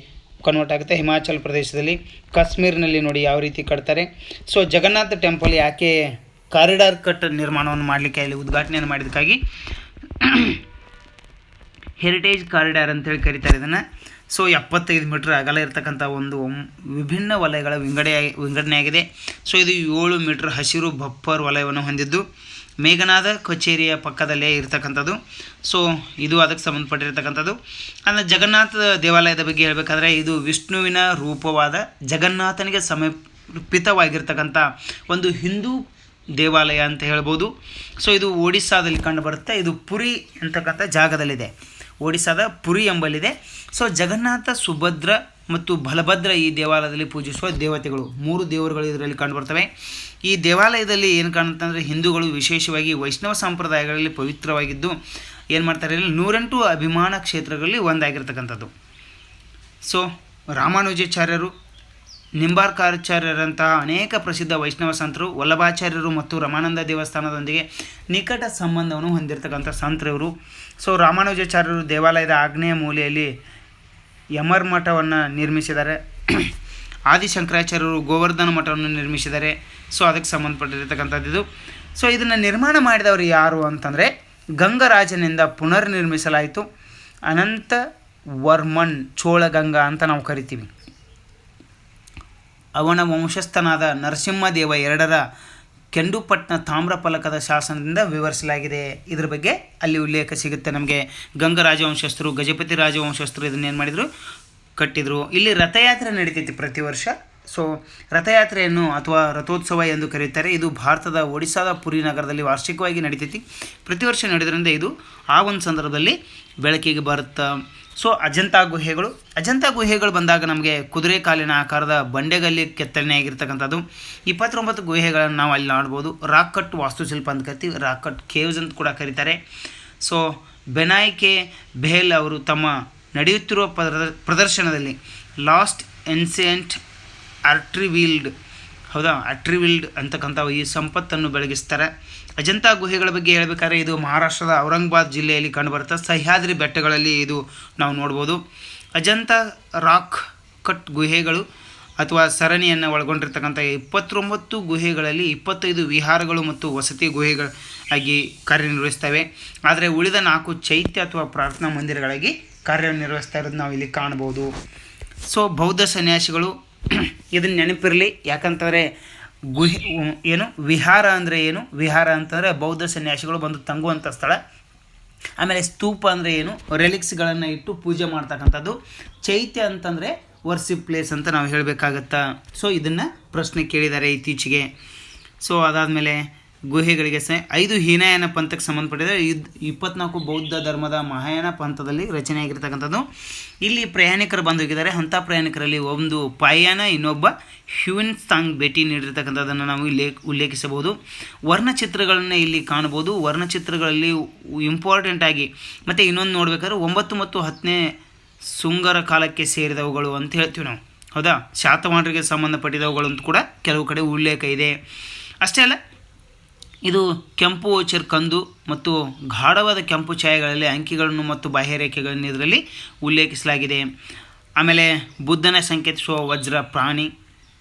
ಕನ್ವರ್ಟ್ ಆಗುತ್ತೆ ಹಿಮಾಚಲ್ ಪ್ರದೇಶದಲ್ಲಿ. ಕಾಶ್ಮೀರ್ನಲ್ಲಿ ನೋಡಿ ಯಾವ ರೀತಿ ಕಟ್ತಾರೆ. ಸೊ ಜಗನ್ನಾಥ ಟೆಂಪಲ್ ಯಾಕೆ ಕಾರಿಡಾರ್ ಕಟ್ ನಿರ್ಮಾಣವನ್ನು ಮಾಡಲಿಕ್ಕೆ ಇಲ್ಲಿ ಉದ್ಘಾಟನೆಯನ್ನು ಮಾಡಿದ್ದಕ್ಕಾಗಿ ಹೆರಿಟೇಜ್ ಕಾರಿಡಾರ್ ಅಂತೇಳಿ ಕರೀತಾರೆ ಇದನ್ನು. ಸೊ 75 ಮೀಟ್ರ್ ಅಗಲ ಇರತಕ್ಕಂಥ ಒಂದು ವಿಭಿನ್ನ ವಲಯಗಳ ವಿಂಗಡಣೆಯಾಗಿದೆ. ಸೊ ಇದು 7 ಮೀಟ್ರ್ ಹಸಿರು ಬಫರ್ ವಲಯವನ್ನು ಹೊಂದಿದ್ದು ಮೇಘನಾದ ಕಚೇರಿಯ ಪಕ್ಕದಲ್ಲೇ ಇರತಕ್ಕಂಥದ್ದು. ಸೊ ಇದು ಅದಕ್ಕೆ ಸಂಬಂಧಪಟ್ಟಿರ್ತಕ್ಕಂಥದ್ದು. ಅಂದರೆ ಜಗನ್ನಾಥ ದೇವಾಲಯದ ಬಗ್ಗೆ ಹೇಳಬೇಕಾದ್ರೆ ಇದು ವಿಷ್ಣುವಿನ ರೂಪವಾದ ಜಗನ್ನಾಥನಿಗೆ ಸಮರ್ಪಿತವಾಗಿರ್ತಕ್ಕಂಥ ಒಂದು ಹಿಂದೂ ದೇವಾಲಯ ಅಂತ ಹೇಳ್ಬೋದು. ಸೊ ಇದು ಒಡಿಸ್ಸಾದಲ್ಲಿ ಕಂಡುಬರುತ್ತೆ. ಇದು ಪುರಿ ಅಂತಕ್ಕಂಥ ಜಾಗದಲ್ಲಿದೆ. ಒಡಿಸ್ಸಾದ ಪುರಿ ಎಂಬಲ್ಲಿದೆ. ಸೊ ಜಗನ್ನಾಥ, ಸುಭದ್ರ ಮತ್ತು ಬಲಭದ್ರ ಈ ದೇವಾಲಯದಲ್ಲಿ ಪೂಜಿಸುವ ದೇವತೆಗಳು. 3 ದೇವರುಗಳು ಇದರಲ್ಲಿ ಕಂಡುಬರ್ತವೆ. ಈ ದೇವಾಲಯದಲ್ಲಿ ಏನು ಕಾಣುತ್ತೆ ಅಂದರೆ ಹಿಂದೂಗಳು ವಿಶೇಷವಾಗಿ ವೈಷ್ಣವ ಸಂಪ್ರದಾಯಗಳಲ್ಲಿ ಪವಿತ್ರವಾಗಿದ್ದು ಏನು ಮಾಡ್ತಾರೆ, 108 ಅಭಿಮಾನ ಕ್ಷೇತ್ರಗಳಲ್ಲಿ ಒಂದಾಗಿರ್ತಕ್ಕಂಥದ್ದು. ಸೊ ರಾಮಾನುಜಾಚಾರ್ಯರು, ನಿಂಬಾರ್ಕಾಚಾರ್ಯರಂತಹ ಅನೇಕ ಪ್ರಸಿದ್ಧ ವೈಷ್ಣವ ಸಂತರು, ವಲ್ಲಭಾಚಾರ್ಯರು ಮತ್ತು ರಮಾನಂದ ದೇವಸ್ಥಾನದೊಂದಿಗೆ ನಿಕಟ ಸಂಬಂಧವನ್ನು ಹೊಂದಿರತಕ್ಕಂಥ ಸಂತರವರು. ಸೊ ರಾಮಾನುಜಾಚಾರ್ಯರು ದೇವಾಲಯದ ಆಗ್ನೇಯ ಮೂಲೆಯಲ್ಲಿ ಯಮರ್ ಮಠವನ್ನು ನಿರ್ಮಿಸಿದ್ದಾರೆ. ಆದಿಶಂಕರಾಚಾರ್ಯರು ಗೋವರ್ಧನ ಮಠವನ್ನು ನಿರ್ಮಿಸಿದ್ದಾರೆ. ಸೊ ಅದಕ್ಕೆ ಸಂಬಂಧಪಟ್ಟಿರ್ತಕ್ಕಂಥದ್ದು. ಸೊ ಇದನ್ನು ನಿರ್ಮಾಣ ಮಾಡಿದವರು ಯಾರು ಅಂತಂದರೆ ಗಂಗರಾಜನಿಂದ ಪುನರ್ನಿರ್ಮಿಸಲಾಯಿತು. ಅನಂತ ವರ್ಮನ್ ಚೋಳಗಂಗಾ ಅಂತ ನಾವು ಕರಿತೀವಿ. ಅವನ ವಂಶಸ್ಥನಾದ ನರಸಿಂಹದೇವ ಎರಡರ ಕೆಂಡುಪಟ್ನ ತಾಮ್ರಫಲಕದ ಶಾಸನದಿಂದ ವಿವರಿಸಲಾಗಿದೆ. ಇದ್ರ ಬಗ್ಗೆ ಅಲ್ಲಿ ಉಲ್ಲೇಖ ಸಿಗುತ್ತೆ ನಮಗೆ. ಗಂಗ ರಾಜವಂಶಸ್ಥರು, ಗಜಪತಿ ರಾಜವಂಶಸ್ಥರು ಇದನ್ನೇನು ಮಾಡಿದರು, ಕಟ್ಟಿದರು. ಇಲ್ಲಿ ರಥಯಾತ್ರೆ ನಡೀತೈತಿ ಪ್ರತಿ ವರ್ಷ. ಸೊ ರಥಯಾತ್ರೆಯನ್ನು ಅಥವಾ ರಥೋತ್ಸವ ಎಂದು ಕರೆಯುತ್ತಾರೆ. ಇದು ಭಾರತದ ಒಡಿಸ್ಸಾದ ಪುರಿ ನಗರದಲ್ಲಿ ವಾರ್ಷಿಕವಾಗಿ ನಡೀತೈತಿ. ಪ್ರತಿ ವರ್ಷ ನಡೆಯೋದ್ರಿಂದ ಇದು ಆ ಒಂದು ಸಂದರ್ಭದಲ್ಲಿ ಬೆಳಕಿಗೆ ಬರುತ್ತೆ. ಸೊ ಅಜಂತಾ ಗುಹೆಗಳು ಬಂದಾಗ ನಮಗೆ ಕುದುರೆ ಕಾಲಿನ ಆಕಾರದ ಬಂಡೆಗಲ್ಲಿ ಕೆತ್ತನೆಯಾಗಿರ್ತಕ್ಕಂಥದ್ದು. 29 ಗುಹೆಗಳನ್ನು ನಾವು ಅಲ್ಲಿ ನೋಡ್ಬೋದು. ರಾಕ್ ಕಟ್ ವಾಸ್ತುಶಿಲ್ಪ ಅಂತ ಕರಿತೀವಿ. ರಾಕ್ ಕಟ್ ಕೇವ್ಸ್ ಅಂತ ಕೂಡ ಕರೀತಾರೆ. ಸೊ ಬೆನಾಯ್ ಕೆ ಬೆಹಲ್ ಅವರು ತಮ್ಮ ನಡೆಯುತ್ತಿರುವ ಪ್ರದರ್ಶನದಲ್ಲಿ ಲಾಸ್ಟ್ ಏನ್ಸಿಯಂಟ್ ಆರ್ಟ್ರಿವಿಲ್ಡ್ ಅಂತಕ್ಕಂಥ ಈ ಸಂಪತ್ತನ್ನು ಬೆಳಗಿಸ್ತಾರೆ. ಅಜಂತಾ ಗುಹೆಗಳ ಬಗ್ಗೆ ಹೇಳಬೇಕಾದ್ರೆ ಇದು ಮಹಾರಾಷ್ಟ್ರದ ಔರಂಗಾಬಾದ್ ಜಿಲ್ಲೆಯಲ್ಲಿ ಕಂಡುಬರುತ್ತೆ. ಸಹ್ಯಾದ್ರಿ ಬೆಟ್ಟಗಳಲ್ಲಿ ಇದು ನಾವು ನೋಡ್ಬೋದು. ಅಜಂತಾ ರಾಕ್ ಕಟ್ ಗುಹೆಗಳು ಅಥವಾ ಸರಣಿಯನ್ನು ಒಳಗೊಂಡಿರ್ತಕ್ಕಂಥ 29 ಗುಹೆಗಳಲ್ಲಿ 25 ವಿಹಾರಗಳು ಮತ್ತು ವಸತಿ ಗುಹೆಗಳಾಗಿ ಕಾರ್ಯನಿರ್ವಹಿಸ್ತವೆ. ಆದರೆ ಉಳಿದ 4 ಚೈತ್ಯ ಅಥವಾ ಪ್ರಾರ್ಥನಾ ಮಂದಿರಗಳಾಗಿ ಕಾರ್ಯನಿರ್ವಹಿಸ್ತಾ ಇರೋದು ನಾವು ಇಲ್ಲಿ ಕಾಣ್ಬೋದು. ಸೊ ಬೌದ್ಧ ಸನ್ಯಾಸಿಗಳು ಇದನ್ನು ನೆನಪಿರಲಿ. ಯಾಕಂತಂದರೆ ವಿಹಾರ ಅಂದರೆ ಏನು? ವಿಹಾರ ಅಂತಂದರೆ ಬೌದ್ಧ ಸನ್ಯಾಸಿಗಳು ಬಂದು ತಂಗುವಂಥ ಸ್ಥಳ. ಆಮೇಲೆ ಸ್ತೂಪ ಅಂದರೆ ಏನು? ರೆಲಿಕ್ಸ್ಗಳನ್ನು ಇಟ್ಟು ಪೂಜೆ ಮಾಡ್ತಕ್ಕಂಥದ್ದು. ಚೈತ್ಯ ಅಂತಂದರೆ ವರ್ಸಿಪ್ ಪ್ಲೇಸ್ ಅಂತ ನಾವು ಹೇಳಬೇಕಾಗತ್ತಾ. ಸೊ ಇದನ್ನು ಪ್ರಶ್ನೆ ಕೇಳಿದ್ದಾರೆ ಇತ್ತೀಚೆಗೆ. ಸೊ ಅದಾದಮೇಲೆ ಗುಹೆಗಳಿಗೆ 5 ಹೀನಯಾನ ಪಂಥಕ್ಕೆ ಸಂಬಂಧಪಟ್ಟಿದೆ. 24 ಬೌದ್ಧ ಧರ್ಮದ ಮಹಾಯಾನ ಪಂಥದಲ್ಲಿ ರಚನೆಯಾಗಿರ್ತಕ್ಕಂಥದ್ದು. ಇಲ್ಲಿ ಪ್ರಯಾಣಿಕರು ಬಂದು ಹೋಗಿದ್ದಾರೆ. ಅಂಥ ಪ್ರಯಾಣಿಕರಲ್ಲಿ ಒಂದು ಪಾಯಾನ, ಇನ್ನೊಬ್ಬ ಹ್ಯೂನ್ ಸಾಂಗ್ ಭೇಟಿ ನೀಡಿರ್ತಕ್ಕಂಥದ್ದನ್ನು ನಾವು ಇಲ್ಲಿ ಉಲ್ಲೇಖಿಸಬಹುದು. ವರ್ಣಚಿತ್ರಗಳನ್ನು ಇಲ್ಲಿ ಕಾಣಬಹುದು. ವರ್ಣಚಿತ್ರಗಳಲ್ಲಿ ಇಂಪಾರ್ಟೆಂಟ್ ಆಗಿ ಮತ್ತು ಇನ್ನೊಂದು ನೋಡಬೇಕಾದ್ರೆ 9 ಮತ್ತು 10ನೇ ಸುಂಗರ ಕಾಲಕ್ಕೆ ಸೇರಿದವುಗಳು ಅಂತ ಹೇಳ್ತೀವಿ ನಾವು. ಹೌದಾ? ಶಾತವಾಹನರಿಗೆ ಸಂಬಂಧಪಟ್ಟಿದವುಗಳು ಅಂತ ಕೂಡ ಕೆಲವು ಕಡೆ ಉಲ್ಲೇಖ ಇದೆ. ಅಷ್ಟೇ ಅಲ್ಲ, ಇದು ಕೆಂಪು ಓಚರ್ ಕಂದು ಮತ್ತು ಗಾಢವಾದ ಕೆಂಪು ಛಾಯೆಗಳಲ್ಲಿ ಅಂಕಿಗಳನ್ನು ಮತ್ತು ಬಾಹ್ಯರೇಖೆಗಳನ್ನು ಇದರಲ್ಲಿ ಉಲ್ಲೇಖಿಸಲಾಗಿದೆ. ಆಮೇಲೆ ಬುದ್ಧನ ಸಂಕೇತಿಸುವ ವಜ್ರ ಪ್ರಾಣಿ,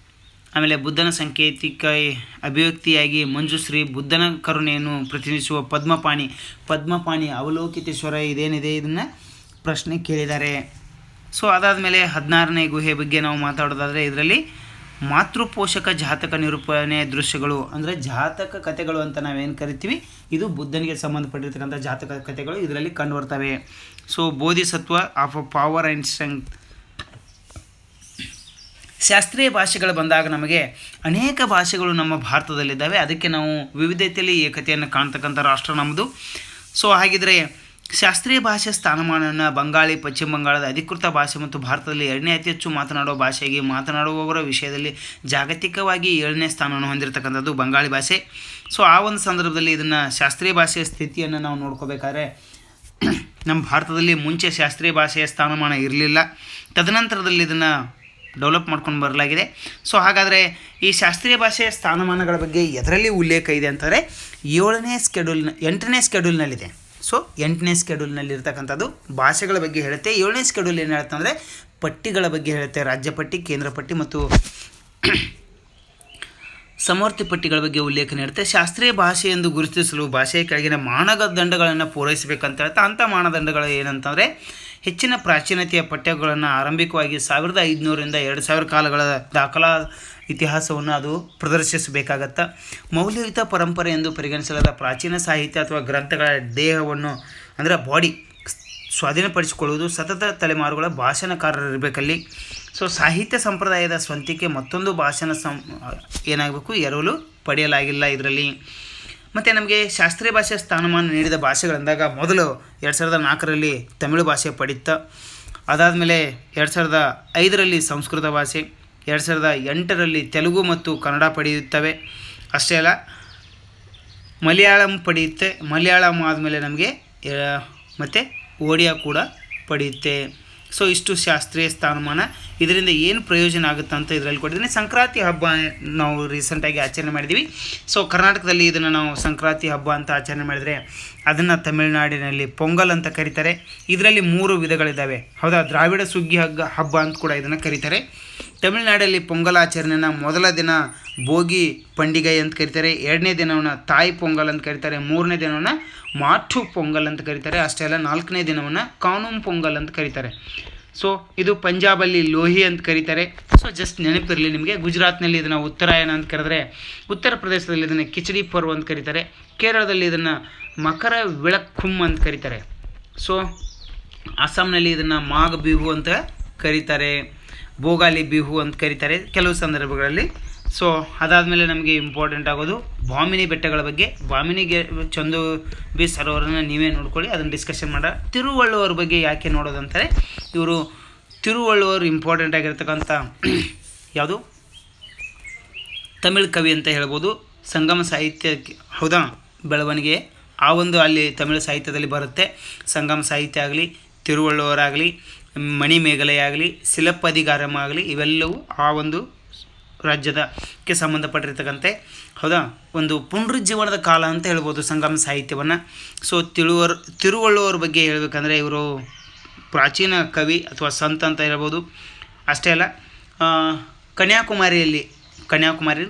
ಆಮೇಲೆ ಬುದ್ಧನ ಸಾಂಕೇತಿಕ ಅಭಿವ್ಯಕ್ತಿಯಾಗಿ ಮಂಜುಶ್ರೀ, ಬುದ್ಧನ ಕರುಣೆಯನ್ನು ಪ್ರತಿನಿಧಿಸುವ ಪದ್ಮಪಾಣಿ ಅವಲೋಕಿತೇಶ್ವರ ಇದೇನಿದೆ ಇದನ್ನು ಪ್ರಶ್ನೆ ಕೇಳಿದ್ದಾರೆ. ಸೊ ಅದಾದಮೇಲೆ 16ನೇ ಗುಹೆ ಬಗ್ಗೆ ನಾವು ಮಾತಾಡೋದಾದರೆ ಇದರಲ್ಲಿ ಮಾತೃಪೋಷಕ ಜಾತಕ ನಿರೂಪಣೆ ದೃಶ್ಯಗಳು ಅಂದರೆ ಜಾತಕ ಕಥೆಗಳು ಅಂತ ನಾವೇನು ಕರಿತೀವಿ, ಇದು ಬುದ್ಧನಿಗೆ ಸಂಬಂಧಪಟ್ಟಿರ್ತಕ್ಕಂಥ ಜಾತಕ ಕಥೆಗಳು ಇದರಲ್ಲಿ ಕಂಡುಬರ್ತವೆ. So bodhisattva of a power and strength. ಶಾಸ್ತ್ರೀಯ ಭಾಷೆಗಳು ಬಂದಾಗ ನಮಗೆ ಅನೇಕ ಭಾಷೆಗಳು ನಮ್ಮ ಭಾರತದಲ್ಲಿದ್ದಾವೆ. ಅದಕ್ಕೆ ನಾವು ವಿವಿಧತೆಯಲ್ಲಿ ಏಕತೆಯನ್ನು ಕಾಣ್ತಕ್ಕಂಥ ರಾಷ್ಟ್ರ ನಮ್ಮದು. ಸೊ ಹಾಗಿದ್ರೆ ಶಾಸ್ತ್ರೀಯ ಭಾಷೆ ಸ್ಥಾನಮಾನವನ್ನು ಬಂಗಾಳಿ ಪಶ್ಚಿಮ ಬಂಗಾಳದ ಅಧಿಕೃತ ಭಾಷೆ ಮತ್ತು ಭಾರತದಲ್ಲಿ 2ನೇ ಅತಿ ಹೆಚ್ಚು ಮಾತನಾಡುವ ಭಾಷೆಯಾಗಿ ಮಾತನಾಡುವವರ ವಿಷಯದಲ್ಲಿ ಜಾಗತಿಕವಾಗಿ 7ನೇ ಸ್ಥಾನವನ್ನು ಹೊಂದಿರತಕ್ಕಂಥದ್ದು ಬಂಗಾಳಿ ಭಾಷೆ. ಸೊ ಆ ಒಂದು ಸಂದರ್ಭದಲ್ಲಿ ಇದನ್ನು ಶಾಸ್ತ್ರೀಯ ಭಾಷೆಯ ಸ್ಥಿತಿಯನ್ನು ನಾವು ನೋಡ್ಕೋಬೇಕಾದ್ರೆ ನಮ್ಮ ಭಾರತದಲ್ಲಿ ಮುಂಚೆ ಶಾಸ್ತ್ರೀಯ ಭಾಷೆಯ ಸ್ಥಾನಮಾನ ಇರಲಿಲ್ಲ. ತದನಂತರದಲ್ಲಿ ಇದನ್ನು ಡೆವಲಪ್ ಮಾಡ್ಕೊಂಡು ಬರಲಾಗಿದೆ. ಸೊ ಹಾಗಾದರೆ ಈ ಶಾಸ್ತ್ರೀಯ ಭಾಷೆಯ ಸ್ಥಾನಮಾನಗಳ ಬಗ್ಗೆ ಎದರಲ್ಲಿ ಉಲ್ಲೇಖ ಇದೆ ಅಂತಂದರೆ 8ನೇ ಸ್ಕೆಡ್ಯೂಲ್ನಲ್ಲಿದೆ. ಸೊ 8ನೇ ಸ್ಕೆಡ್ಯೂಲ್ನಲ್ಲಿ ಇರ್ತಕ್ಕಂಥದ್ದು ಭಾಷೆಗಳ ಬಗ್ಗೆ ಹೇಳುತ್ತೆ. 7ನೇ ಸ್ಕೆಡ್ಯೂಲ್ ಏನು ಹೇಳುತ್ತೆ ಅಂದರೆ ಪಟ್ಟಿಗಳ ಬಗ್ಗೆ ಹೇಳುತ್ತೆ. ರಾಜ್ಯ ಪಟ್ಟಿ, ಕೇಂದ್ರ ಪಟ್ಟಿ ಮತ್ತು ಸಮವರ್ತಿ ಪಟ್ಟಿಗಳ ಬಗ್ಗೆ ಉಲ್ಲೇಖ ನೀಡುತ್ತೆ. ಶಾಸ್ತ್ರೀಯ ಭಾಷೆ ಎಂದು ಗುರುತಿಸಲು ಭಾಷೆಯ ಕೆಳಗಿನ ಮಾನದಂಡಗಳನ್ನು ಪೂರೈಸಬೇಕಂತ ಹೇಳ್ತಾ ಅಂಥ ಮಾನದಂಡಗಳು ಏನಂತಂದರೆ ಹೆಚ್ಚಿನ ಪ್ರಾಚೀನತೆಯ ಪಠ್ಯಗಳನ್ನು ಆರಂಭಿಕವಾಗಿ 1500ರಿಂದ 2000 ಕಾಲಗಳ ದಾಖಲಾ ಇತಿಹಾಸವನ್ನು ಅದು ಪ್ರದರ್ಶಿಸಬೇಕಾಗತ್ತೆ. ಮೌಲ್ಯಯುತ ಪರಂಪರೆ ಎಂದು ಪರಿಗಣಿಸಲಾದ ಪ್ರಾಚೀನ ಸಾಹಿತ್ಯ ಅಥವಾ ಗ್ರಂಥಗಳ ದೇಹವನ್ನು ಅಂದರೆ ಬಾಡಿ ಸ್ವಾಧೀನಪಡಿಸಿಕೊಳ್ಳುವುದು ಸತತ ತಲೆಮಾರುಗಳ ಭಾಷಣಕಾರರಿರಬೇಕಲ್ಲಿ. ಸೊ ಸಾಹಿತ್ಯ ಸಂಪ್ರದಾಯದ ಸ್ವಂತಿಕೆ ಮತ್ತೊಂದು ಭಾಷಣ ಏನಾಗಬೇಕು, ಎರವಲು ಪಡೆಯಲಾಗಿಲ್ಲ ಇದರಲ್ಲಿ. ಮತ್ತು ನಮಗೆ ಶಾಸ್ತ್ರೀಯ ಭಾಷೆ ಸ್ಥಾನಮಾನ ನೀಡಿದ ಭಾಷೆಗಳಂದಾಗ ಮೊದಲು 2004ರಲ್ಲಿ ತಮಿಳು ಭಾಷೆ ಪಡೀತಾ, ಅದಾದಮೇಲೆ 2005ರಲ್ಲಿ ಸಂಸ್ಕೃತ ಭಾಷೆ, 2008ರಲ್ಲಿ ತೆಲುಗು ಮತ್ತು ಕನ್ನಡ ಪಡೆಯುತ್ತವೆ. ಅಷ್ಟೇ ಅಲ್ಲ, ಮಲಯಾಳಂ ಪಡೆಯುತ್ತೆ. ಮಲಯಾಳಂ ಆದಮೇಲೆ ನಮಗೆ ಮತ್ತು ಒಡಿಯಾ ಕೂಡ ಪಡೆಯುತ್ತೆ. ಸೊ ಇಷ್ಟು ಶಾಸ್ತ್ರೀಯ ಸ್ಥಾನಮಾನ. ಇದರಿಂದ ಏನು ಪ್ರಯೋಜನ ಆಗುತ್ತೆ ಅಂತ ಇದರಲ್ಲಿ ಕೊಟ್ಟಿದ್ದೀನಿ. ಸಂಕ್ರಾಂತಿ ಹಬ್ಬ ನಾವು ರೀಸೆಂಟಾಗಿ ಆಚರಣೆ ಮಾಡಿದ್ದೀವಿ. ಸೊ ಕರ್ನಾಟಕದಲ್ಲಿ ಇದನ್ನು ನಾವು ಸಂಕ್ರಾಂತಿ ಹಬ್ಬ ಅಂತ ಆಚರಣೆ ಮಾಡಿದರೆ ಅದನ್ನು ತಮಿಳುನಾಡಿನಲ್ಲಿ ಪೊಂಗಲ್ ಅಂತ ಕರೀತಾರೆ. ಇದರಲ್ಲಿ 3 ವಿಧಗಳಿದ್ದಾವೆ. ಹೌದಾ, ದ್ರಾವಿಡ ಸುಗ್ಗಿ ಹಬ್ಬ ಅಂತ ಕೂಡ ಇದನ್ನು ಕರೀತಾರೆ. ತಮಿಳುನಾಡಲ್ಲಿ ಪೊಂಗಲ್ ಆಚರಣೆನ ಮೊದಲ ದಿನ ಭೋಗಿ ಪಂಡಿಗೈ ಅಂತ ಕರೀತಾರೆ, 2ನೇ ದಿನವನ್ನು ತಾಯಿ ಪೊಂಗಲ್ ಅಂತ ಕರೀತಾರೆ, 3ನೇ ದಿನವನ್ನು ಮಾಠು ಪೊಂಗಲ್ ಅಂತ ಕರೀತಾರೆ. ಅಷ್ಟೇ ಅಲ್ಲ, 4ನೇ ದಿನವನ್ನು ಕಾನೂಮ್ ಪೊಂಗಲ್ ಅಂತ ಕರೀತಾರೆ. ಸೊ ಇದು ಪಂಜಾಬಲ್ಲಿ ಲೋಹಿ ಅಂತ ಕರೀತಾರೆ. ಸೊ ಜಸ್ಟ್ ನೆನಪಿರಲಿ ನಿಮಗೆ. ಗುಜರಾತ್ನಲ್ಲಿ ಇದನ್ನು ಉತ್ತರಾಯಣ ಅಂತ ಕರೆದರೆ, ಉತ್ತರ ಪ್ರದೇಶದಲ್ಲಿ ಇದನ್ನು ಕಿಚಡಿ ಪರ್ವ್ ಅಂತ ಕರೀತಾರೆ, ಕೇರಳದಲ್ಲಿ ಇದನ್ನು ಮಕರ ವಿಳಕ್ಕುಮ್ ಅಂತ ಕರೀತಾರೆ. ಸೊ ಅಸ್ಸಾಂನಲ್ಲಿ ಇದನ್ನು ಮಾಘ ಬಿಹು ಅಂತ ಕರೀತಾರೆ, ಭೋಗಾಲಿ ಬಿಹು ಅಂತ ಕರೀತಾರೆ ಕೆಲವು ಸಂದರ್ಭಗಳಲ್ಲಿ. ಸೊ ಅದಾದಮೇಲೆ ನಮಗೆ ಇಂಪಾರ್ಟೆಂಟ್ ಆಗೋದು ಬಾಮಿನಿ ಬೆಟ್ಟಗಳ ಬಗ್ಗೆ. ಬಾಮಿನಿಗೆ ಚಂದು ಬಿ ಸರೋವರನ್ನ ನೀವೇ ನೋಡ್ಕೊಳ್ಳಿ, ಅದನ್ನು ಡಿಸ್ಕಷನ್ ಮಾಡ. ತಿರುವಳ್ಳುವರ ಬಗ್ಗೆ ಯಾಕೆ ನೋಡೋದಂತಾರೆ, ಇವರು ತಿರುವಳ್ಳುವರು ಇಂಪಾರ್ಟೆಂಟ್ ಆಗಿರ್ತಕ್ಕಂಥ ಯಾವುದು ತಮಿಳ್ ಕವಿ ಅಂತ ಹೇಳ್ಬೋದು. ಸಂಗಮ ಸಾಹಿತ್ಯಕ್ಕೆ ಹೌದಾ ಬೆಳವಣಿಗೆ ಆ ಒಂದು ಅಲ್ಲಿ ತಮಿಳು ಸಾಹಿತ್ಯದಲ್ಲಿ ಬರುತ್ತೆ. ಸಂಗಮ ಸಾಹಿತ್ಯ ಆಗಲಿ, ತಿರುವಳ್ಳುವರಾಗಲಿ, ಮಣಿಮೇಘಲೆ ಆಗಲಿ, ಶಿಲಪ್ಪದಿಗಾರಂ ಆಗಲಿ, ಇವೆಲ್ಲವೂ ಆ ಒಂದು ರಾಜ್ಯದಕ್ಕೆ ಸಂಬಂಧಪಟ್ಟಿರ್ತಕ್ಕಂತೆ ಹೌದಾ ಒಂದು ಪುನರುಜ್ಜೀವನದ ಕಾಲ ಅಂತ ಹೇಳ್ಬೋದು ಸಂಗಮ ಸಾಹಿತ್ಯವನ್ನು. ಸೊ ತಿರುವಳ್ಳುವರ ಬಗ್ಗೆ ಹೇಳಬೇಕಂದ್ರೆ ಇವರು ಪ್ರಾಚೀನ ಕವಿ ಅಥವಾ ಸಂತ ಅಂತ ಹೇಳ್ಬೋದು. ಅಷ್ಟೇ ಅಲ್ಲ, ಕನ್ಯಾಕುಮಾರಿ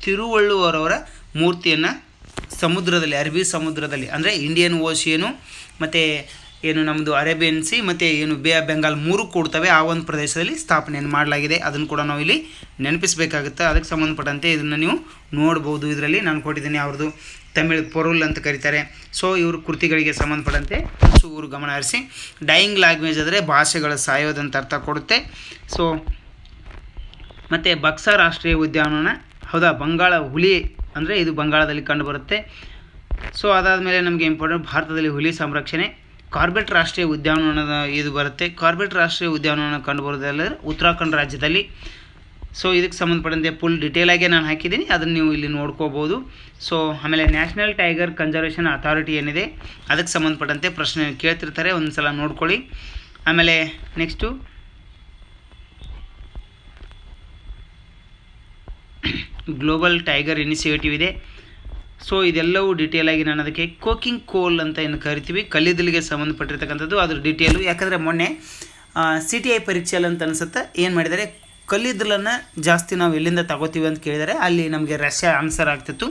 ತಿರುವಳ್ಳುವರವರ ಮೂರ್ತಿಯನ್ನು ಸಮುದ್ರದಲ್ಲಿ, ಅರಬ್ಬಿ ಸಮುದ್ರದಲ್ಲಿ ಅಂದರೆ ಇಂಡಿಯನ್ ಓಷಿಯನು ಮತ್ತು ಏನು ನಮ್ಮದು ಅರೇಬಿಯನ್ ಸಿ ಮತ್ತು ಏನು ಬೇ ಆಫ್ ಬೆಂಗಾಲ್ 3 ಕೂಡ್ತವೆ ಆ ಒಂದು ಪ್ರದೇಶದಲ್ಲಿ ಸ್ಥಾಪನೆಯನ್ನು ಮಾಡಲಾಗಿದೆ. ಅದನ್ನು ಕೂಡ ನಾವು ಇಲ್ಲಿ ನೆನಪಿಸಬೇಕಾಗುತ್ತೆ. ಅದಕ್ಕೆ ಸಂಬಂಧಪಟ್ಟಂತೆ ಇದನ್ನು ನೀವು ನೋಡ್ಬೋದು. ಇದರಲ್ಲಿ ನಾನು ಕೊಟ್ಟಿದ್ದೀನಿ ಅವ್ರದ್ದು ತಮಿಳ್ ಪೊರುಲ್ ಅಂತ ಕರೀತಾರೆ. ಸೊ ಇವ್ರ ಕೃತಿಗಳಿಗೆ ಸಂಬಂಧಪಟ್ಟಂತೆ ಇವರು ಗಮನ ಹರಿಸಿ. ಡೈಯಿಂಗ್ ಲ್ಯಾಂಗ್ವೇಜ್ ಆದರೆ ಭಾಷೆಗಳ ಸಾಯೋದಂತ ಅರ್ಥ ಕೊಡುತ್ತೆ. ಸೊ ಮತ್ತು ಬಕ್ಸಾ ರಾಷ್ಟ್ರೀಯ ಉದ್ಯಾನವನ ಹೌದಾ, ಬಂಗಾಳ ಹುಲಿ ಅಂದರೆ ಇದು ಬಂಗಾಳದಲ್ಲಿ ಕಂಡುಬರುತ್ತೆ. ಸೊ ಅದಾದಮೇಲೆ ನಮಗೆ ಇಂಪಾರ್ಟೆಂಟ್ ಭಾರತದಲ್ಲಿ ಹುಲಿ ಸಂರಕ್ಷಣೆ. ಕಾರ್ಬೆಟ್ ರಾಷ್ಟ್ರೀಯ ಉದ್ಯಾನವನದ ಇದು ಬರುತ್ತೆ. ಕಾರ್ಬೆಟ್ ರಾಷ್ಟ್ರೀಯ ಉದ್ಯಾನವನ ಕಂಡುಬರೋದಲ್ಲ ಉತ್ತರಾಖಂಡ್ ರಾಜ್ಯದಲ್ಲಿ. ಸೊ ಇದಕ್ಕೆ ಸಂಬಂಧಪಟ್ಟಂತೆ ಫುಲ್ ಡೀಟೇಲಾಗೆ ನಾನು ಹಾಕಿದ್ದೀನಿ, ಅದನ್ನು ನೀವು ಇಲ್ಲಿ ನೋಡ್ಕೋಬೋದು. ಸೊ ಆಮೇಲೆ ನ್ಯಾಷನಲ್ ಟೈಗರ್ ಕನ್ಸರ್ವೇಷನ್ ಅಥಾರಿಟಿ ಏನಿದೆ ಅದಕ್ಕೆ ಸಂಬಂಧಪಟ್ಟಂತೆ ಪ್ರಶ್ನೆ ಕೇಳ್ತಿರ್ತಾರೆ, ಒಂದು ಸಲ ನೋಡ್ಕೊಳ್ಳಿ. ಆಮೇಲೆ ನೆಕ್ಸ್ಟು ಗ್ಲೋಬಲ್ ಟೈಗರ್ ಇನಿಷಿಯೇಟಿವ್ ಇದೆ. ಸೊ ಇದೆಲ್ಲವೂ ಡೀಟೇಲಾಗಿ ನಾನು ಅದಕ್ಕೆ ಕೋಕಿಂಗ್ ಕೋಲ್ ಅಂತ ಏನು ಕರಿತೀವಿ, ಕಲ್ಲಿದ್ದಲಿಗೆ ಸಂಬಂಧಪಟ್ಟಿರ್ತಕ್ಕಂಥದ್ದು, ಅದ್ರ ಡೀಟೇಲು. ಯಾಕಂದರೆ ಮೊನ್ನೆ CTI ಪರೀಕ್ಷೆಯಲ್ಲಿ ಅಂತ ಅನಿಸುತ್ತೆ ಏನು ಮಾಡಿದ್ದಾರೆ, ಕಲ್ಲಿದ್ದಲನ್ನು ಜಾಸ್ತಿ ನಾವು ಎಲ್ಲಿಂದ ತಗೋತೀವಿ ಅಂತ ಕೇಳಿದರೆ ಅಲ್ಲಿ ನಮಗೆ ರಷ್ಯಾ ಆನ್ಸರ್ ಆಗ್ತಿತ್ತು.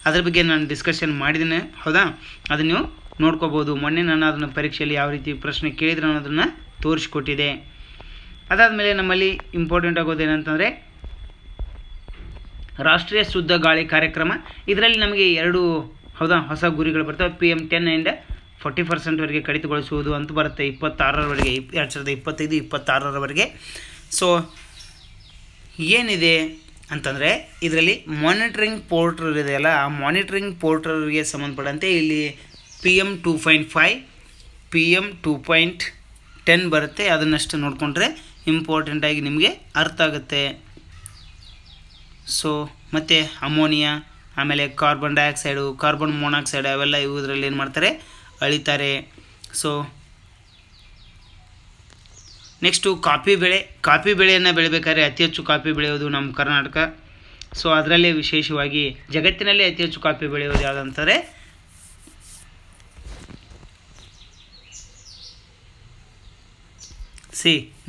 ಅದ್ರ ಬಗ್ಗೆ ನಾನು ಡಿಸ್ಕಷನ್ ಮಾಡಿದ್ದೀನಿ ಹೌದಾ, ಅದನ್ನು ನೀವು ನೋಡ್ಕೋಬೋದು. ಮೊನ್ನೆ ನಾನು ಅದನ್ನು ಪರೀಕ್ಷೆಯಲ್ಲಿ ಯಾವ ರೀತಿ ಪ್ರಶ್ನೆ ಕೇಳಿದ್ರೆ ಅನ್ನೋದನ್ನು ತೋರಿಸ್ಕೊಟ್ಟಿದೆ. ಅದಾದಮೇಲೆ ನಮ್ಮಲ್ಲಿ ಇಂಪಾರ್ಟೆಂಟ್ ಆಗೋದೇನಂತಂದರೆ ರಾಷ್ಟ್ರೀಯ ಶುದ್ಧ ಗಾಳಿ ಕಾರ್ಯಕ್ರಮ. ಇದರಲ್ಲಿ ನಮಗೆ 2 ಹೌದಾ ಹೊಸ ಗುರಿಗಳು ಬರ್ತವೆ. PM10 ಇಂದ 40% ಕಡಿತಗೊಳಿಸುವುದು ಅಂತ ಬರುತ್ತೆ 26ರವರೆಗೆ, 2025-26ರವರೆಗೆ. ಸೊ ಏನಿದೆ ಅಂತಂದರೆ ಇದರಲ್ಲಿ ಮಾನಿಟ್ರಿಂಗ್ ಪೋರ್ಟಲ್ ಇದೆಯಲ್ಲ, ಆ ಮಾನಿಟ್ರಿಂಗ್ ಪೋರ್ಟಲ್ಗೆ ಸಂಬಂಧಪಟ್ಟಂತೆ ಇಲ್ಲಿ PM2.5 PM2.10 ಬರುತ್ತೆ. ಅದನ್ನಷ್ಟು ನೋಡಿಕೊಂಡ್ರೆ ಇಂಪಾರ್ಟೆಂಟಾಗಿ ನಿಮಗೆ ಅರ್ಥ ಆಗುತ್ತೆ. ಸೊ ಮತ್ತು ಅಮೋನಿಯಾ, ಆಮೇಲೆ ಕಾರ್ಬನ್ ಡೈಆಕ್ಸೈಡು, ಕಾರ್ಬನ್ ಮೊನಾಕ್ಸೈಡ್ ಅವೆಲ್ಲ ಇವುದರಲ್ಲಿ ಏನು ಮಾಡ್ತಾರೆ, ಅಳಿತಾರೆ. ಸೊ ನೆಕ್ಸ್ಟು ಕಾಫಿ ಬೆಳೆಯನ್ನು ಬೆಳಿಬೇಕಾದ್ರೆ ಅತಿ ಹೆಚ್ಚು ಕಾಫಿ ಬೆಳೆಯೋದು ನಮ್ಮ ಕರ್ನಾಟಕ. ಸೊ ಅದರಲ್ಲೇ ವಿಶೇಷವಾಗಿ ಜಗತ್ತಿನಲ್ಲೇ ಅತಿ ಹೆಚ್ಚು ಕಾಫಿ ಬೆಳೆಯೋದು ಯಾವುದಂತಾರೆ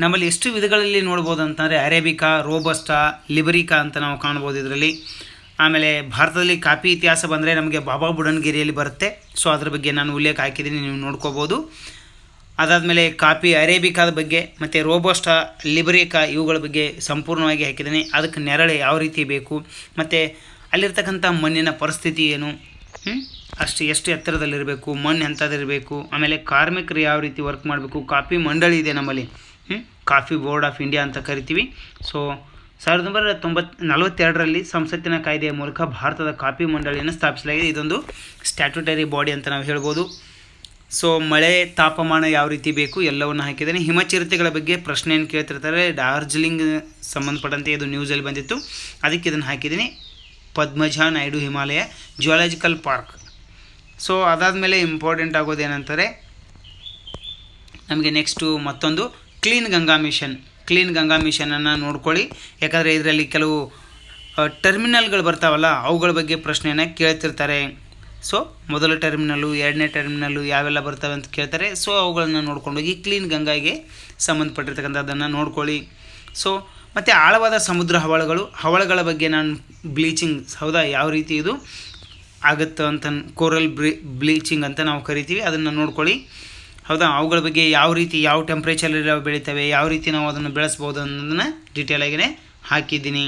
ನಮ್ಮಲ್ಲಿ ಎಷ್ಟು ವಿಧಗಳಲ್ಲಿ ನೋಡ್ಬೋದು ಅಂತಂದರೆ ಅರೇಬಿಕಾ, ರೋಬಸ್ಟಾ, ಲಿಬರಿಕಾ ಅಂತ ನಾವು ಕಾಣ್ಬೋದು ಇದರಲ್ಲಿ. ಆಮೇಲೆ ಭಾರತದಲ್ಲಿ ಕಾಫಿ ಇತಿಹಾಸ ಬಂದರೆ ನಮಗೆ ಬಾಬಾ ಬುಡನ್ಗಿರಿಯಲ್ಲಿ ಬರುತ್ತೆ. ಸೊ ಅದ್ರ ಬಗ್ಗೆ ನಾನು ಉಲ್ಲೇಖ ಹಾಕಿದ್ದೀನಿ, ನೀವು ನೋಡ್ಕೋಬೋದು. ಅದಾದಮೇಲೆ ಕಾಫಿ ಅರೇಬಿಕಾದ ಬಗ್ಗೆ ಮತ್ತು ರೋಬಸ್ಟಾ, ಲಿಬರಿಕಾ ಇವುಗಳ ಬಗ್ಗೆ ಸಂಪೂರ್ಣವಾಗಿ ಹಾಕಿದ್ದೀನಿ. ಅದಕ್ಕೆ ನೆರಳು ಯಾವ ರೀತಿ ಬೇಕು ಮತ್ತು ಅಲ್ಲಿರ್ತಕ್ಕಂಥ ಮಣ್ಣಿನ ಪರಿಸ್ಥಿತಿ ಏನು, ಎಷ್ಟು ಎತ್ತರದಲ್ಲಿರಬೇಕು, ಮಣ್ಣು ಎಂಥದ್ದಿರಬೇಕು, ಆಮೇಲೆ ಕಾರ್ಮಿಕರು ಯಾವ ರೀತಿ ವರ್ಕ್ ಮಾಡಬೇಕು, ಕಾಫಿ ಮಂಡಳಿ ಇದೆ ನಮ್ಮಲ್ಲಿ, ಕಾಫಿ ಬೋರ್ಡ್ ಆಫ್ ಇಂಡಿಯಾ ಅಂತ ಕರಿತೀವಿ. ಸೊ 1942ರಲ್ಲಿ ಸಂಸತ್ತಿನ ಕಾಯ್ದೆಯ ಮೂಲಕ ಭಾರತದ ಕಾಫಿ ಮಂಡಳಿಯನ್ನು ಸ್ಥಾಪಿಸಲಾಗಿದೆ. ಇದೊಂದು ಸ್ಟ್ಯಾಟ್ಯೂಟರಿ ಬಾಡಿ ಅಂತ ನಾವು ಹೇಳ್ಬೋದು. ಸೊ ಮಳೆ ತಾಪಮಾನ ಯಾವ ರೀತಿ ಬೇಕು ಎಲ್ಲವನ್ನು ಹಾಕಿದ್ದೇನೆ. ಹಿಮಚಿರತೆಗಳ ಬಗ್ಗೆ ಪ್ರಶ್ನೆಯನ್ನು ಕೇಳ್ತಿರ್ತಾರೆ. ಡಾರ್ಜಿಲಿಂಗ್ ಸಂಬಂಧಪಟ್ಟಂತೆ ಇದು ನ್ಯೂಸಲ್ಲಿ ಬಂದಿತ್ತು, ಅದಕ್ಕೆ ಇದನ್ನು ಹಾಕಿದ್ದೀನಿ. Padmaja Naidu Himalaya geological park. So ಅದಾದಮೇಲೆ ಇಂಪಾರ್ಟೆಂಟ್ ಆಗೋದೇನಂತಾರೆ ನಮಗೆ ನೆಕ್ಸ್ಟು ಮತ್ತೊಂದು ಕ್ಲೀನ್ ಗಂಗಾ ಮಿಷನನ್ನು ನೋಡ್ಕೊಳ್ಳಿ. ಯಾಕಂದರೆ ಇದರಲ್ಲಿ ಕೆಲವು ಟರ್ಮಿನಲ್ಗಳು ಬರ್ತಾವಲ್ಲ ಅವುಗಳ ಬಗ್ಗೆ ಪ್ರಶ್ನೆಯನ್ನು ಕೇಳ್ತಿರ್ತಾರೆ. ಸೊ ಮೊದಲ ಟರ್ಮಿನಲ್ಲು, ಎರಡನೇ ಟರ್ಮಿನಲ್ಲು ಯಾವೆಲ್ಲ ಬರ್ತವೆ ಅಂತ ಕೇಳ್ತಾರೆ. ಸೊ ಅವುಗಳನ್ನು ನೋಡ್ಕೊಂಡೋಗಿ ಕ್ಲೀನ್ ಗಂಗಾಗೆ ಸಂಬಂಧಪಟ್ಟಿರ್ತಕ್ಕಂಥದ್ದನ್ನು ನೋಡ್ಕೊಳ್ಳಿ. ಸೊ ಮತ್ತು ಆಳವಾದ ಸಮುದ್ರ ಹವಳಗಳ ಬಗ್ಗೆ ನಾನು ಬ್ಲೀಚಿಂಗ್ ಹೌದಾ ಯಾವ ರೀತಿ ಇದು ಆಗುತ್ತೆ ಅಂತ ಕೋರಲ್ ಬ್ಲೀಚಿಂಗ್ ಅಂತ ನಾವು ಕರಿತೀವಿ, ಅದನ್ನು ನೋಡ್ಕೊಳ್ಳಿ ಹೌದಾ. ಅವುಗಳ ಬಗ್ಗೆ ಯಾವ ರೀತಿ ಯಾವ ಟೆಂಪ್ರೇಚರಲ್ಲಿ ಬೆಳೀತವೆ, ಯಾವ ರೀತಿ ನಾವು ಅದನ್ನು ಬೆಳೆಸ್ಬೋದು ಅನ್ನೋದನ್ನು ಡೀಟೇಲಾಗಿಯೇ ಹಾಕಿದ್ದೀನಿ.